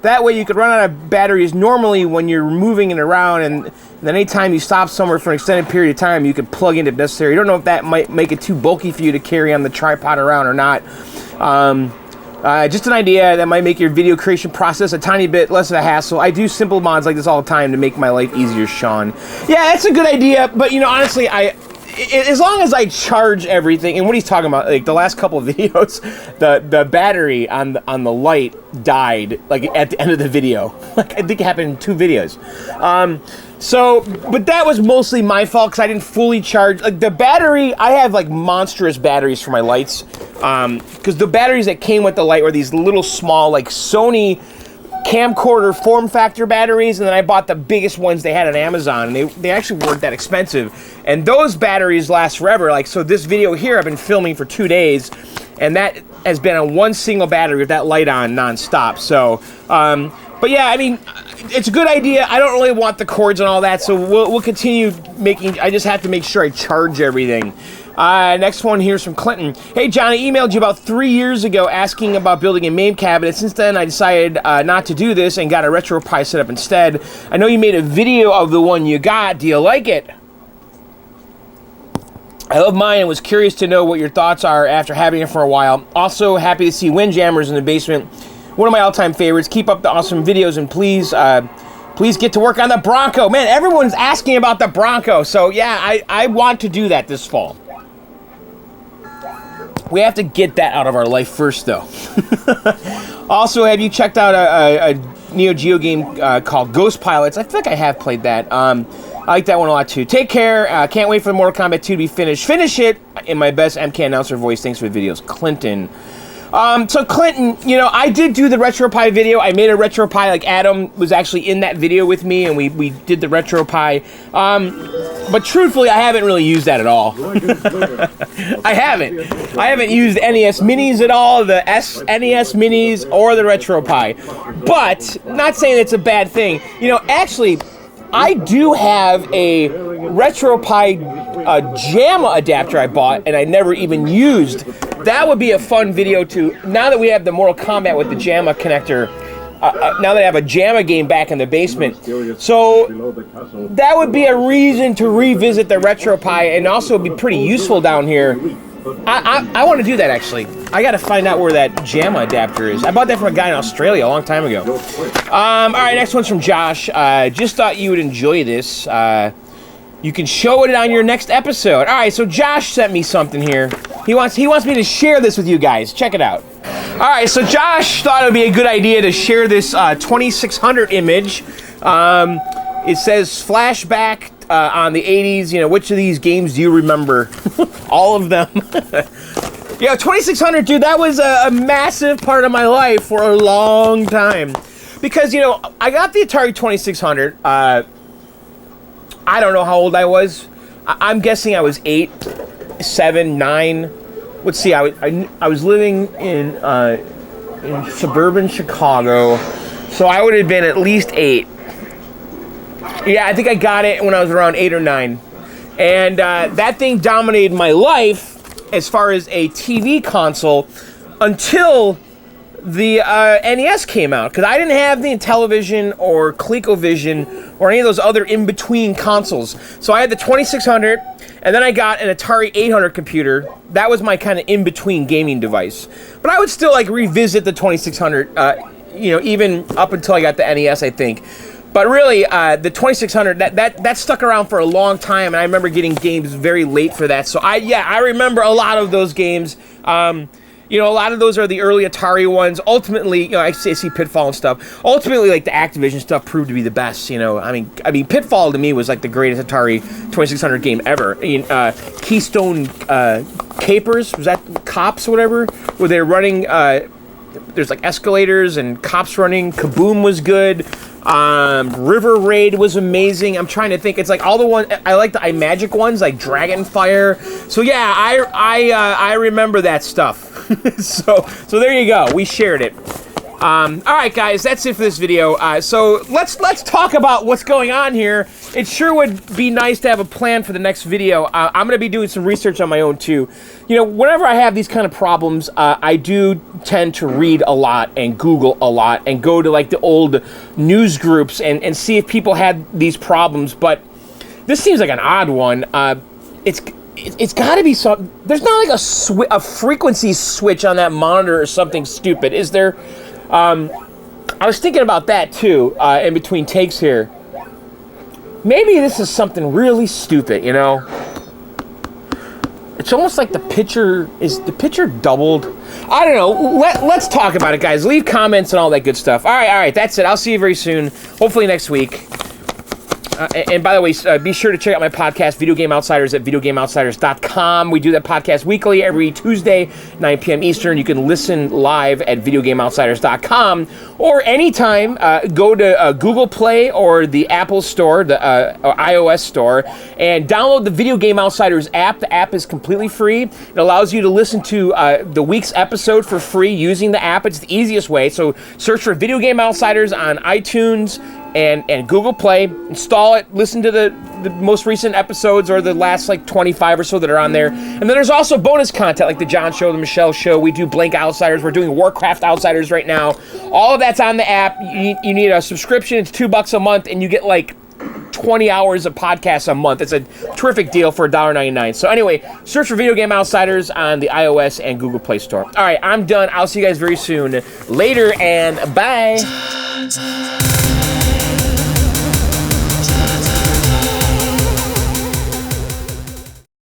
That way you could run out of batteries normally when you're moving it around, and then anytime you stop somewhere for an extended period of time, you could plug in if necessary. You don't know if that might make it too bulky for you to carry on the tripod around or not. Just an idea that might make your video creation process a tiny bit less of a hassle. I do simple mods like this all the time to make my life easier, Sean. Yeah, that's a good idea, but you know, honestly, as long as I charge everything, and what he's talking about, like the last couple of videos, the battery on the light died like at the end of the video. Like I think it happened in 2 videos. But that was mostly my fault because I didn't fully charge. Like the battery, I have like monstrous batteries for my lights. Because the batteries that came with the light were these little small like Sony camcorder form factor batteries, and then I bought the biggest ones they had on Amazon, and they actually weren't that expensive, and those batteries last forever. Like, so this video here I've been filming for 2 days, and that has been on one single battery with that light on non-stop. So but yeah, I mean, it's a good idea. I don't really want the cords and all that, so we'll continue making. I just have to make sure I charge everything. Next one here is from Clinton. Hey, John, I emailed you about 3 years ago asking about building a MAME cabinet. Since then, I decided not to do this and got a RetroPie set up instead. I know you made a video of the one you got. Do you like it? I love mine and was curious to know what your thoughts are after having it for a while. Also, happy to see Windjammers in the basement. One of my all-time favorites. Keep up the awesome videos and please get to work on the Bronco. Man, everyone's asking about the Bronco. So, yeah, I want to do that this fall. We have to get that out of our life first, though. Also, have you checked out a Neo Geo game called Ghost Pilots? I think I have played that. I like that one a lot, too. Take care. Can't wait for Mortal Kombat 2 to be finished. Finish it in my best MK announcer voice. Thanks for the videos. Clinton. So Clinton, you know, I did do the RetroPie video. I made a RetroPie, like Adam was actually in that video with me, and we did the RetroPie. But truthfully, I haven't really used that at all. I haven't used NES Minis at all, the SNES Minis, or the RetroPie. But, not saying it's a bad thing. You know, actually, I do have a RetroPie JAMA adapter I bought, and I never even used. That would be a fun video to, now that we have the Mortal Kombat with the JAMA connector, now that I have a JAMA game back in the basement. So that would be a reason to revisit the RetroPie and also be pretty useful down here. I want to do that, actually. I got to find out where that JAMA adapter is. I bought that from a guy in Australia a long time ago. All right, next one's from Josh. Just thought you would enjoy this. You can show it on your next episode. All right, so Josh sent me something here. He wants me to share this with you guys. Check it out. All right, so Josh thought it would be a good idea to share this 2600 image. It says flashback on the 80s. You know, which of these games do you remember? All of them. Yeah, 2600, dude, that was a massive part of my life for a long time. Because, you know, I got the Atari 2600. I don't know how old I was. I'm guessing I was 8, 7, 9. Let's see. I was living in suburban Chicago, so I would have been at least 8. Yeah, I think I got it when I was around 8 or 9, and that thing dominated my life as far as a TV console until the NES came out, because I didn't have the Intellivision or ColecoVision or any of those other in-between consoles. So I had the 2600, and then I got an Atari 800 computer. That was my kind of in-between gaming device. But I would still like revisit the 2600, you know, even up until I got the NES, I think. But really, the 2600, that stuck around for a long time, and I remember getting games very late for that. So I remember a lot of those games. You know, a lot of those are the early Atari ones. Ultimately, you know, I see Pitfall and stuff. Ultimately, like, the Activision stuff proved to be the best, you know. I mean, Pitfall to me was like the greatest Atari 2600 game ever. Keystone Capers, was that Cops or whatever? Where they're running, there's like escalators and cops running. Kaboom was good. River Raid was amazing. I'm trying to think. It's like all the ones. I like the iMagic ones, like Dragonfire. So yeah, I remember that stuff. so there you go. We shared it. All right, guys, that's it for this video. So let's talk about what's going on here. It sure would be nice to have a plan for the next video. I'm going to be doing some research on my own too. You know, whenever I have these kind of problems, I do tend to read a lot and Google a lot and go to like the old news groups and see if people had these problems. But this seems like an odd one. It's got to be something. There's not like a frequency switch on that monitor or something stupid, is there? I was thinking about that too, in between takes here. Maybe this is something really stupid, you know? It's almost like the picture doubled? I don't know. Let's talk about it, guys. Leave comments and all that good stuff. All right, that's it. I'll see you very soon. Hopefully next week. And by the way, be sure to check out my podcast, Video Game Outsiders, at videogameoutsiders.com. We do that podcast weekly, every Tuesday, 9 p.m. Eastern. You can listen live at videogameoutsiders.com, or anytime, go to Google Play or the Apple Store, the iOS Store, and download the Video Game Outsiders app. The app is completely free. It allows you to listen to the week's episode for free using the app. It's the easiest way. So search for Video Game Outsiders on iTunes, and Google Play. Install it, listen to the most recent episodes or the last like 25 or so that are on there. And then there's also bonus content like the John Show, the Michelle Show. We do Blank Outsiders. We're doing Warcraft Outsiders right now. All of that's on the app. You need a subscription. It's $2 a month, and you get like 20 hours of podcasts a month. It's a terrific deal for $1.99. So anyway, search for Video Game Outsiders on the iOS and Google Play Store. All right, I'm done. I'll see you guys very soon. Later, and bye.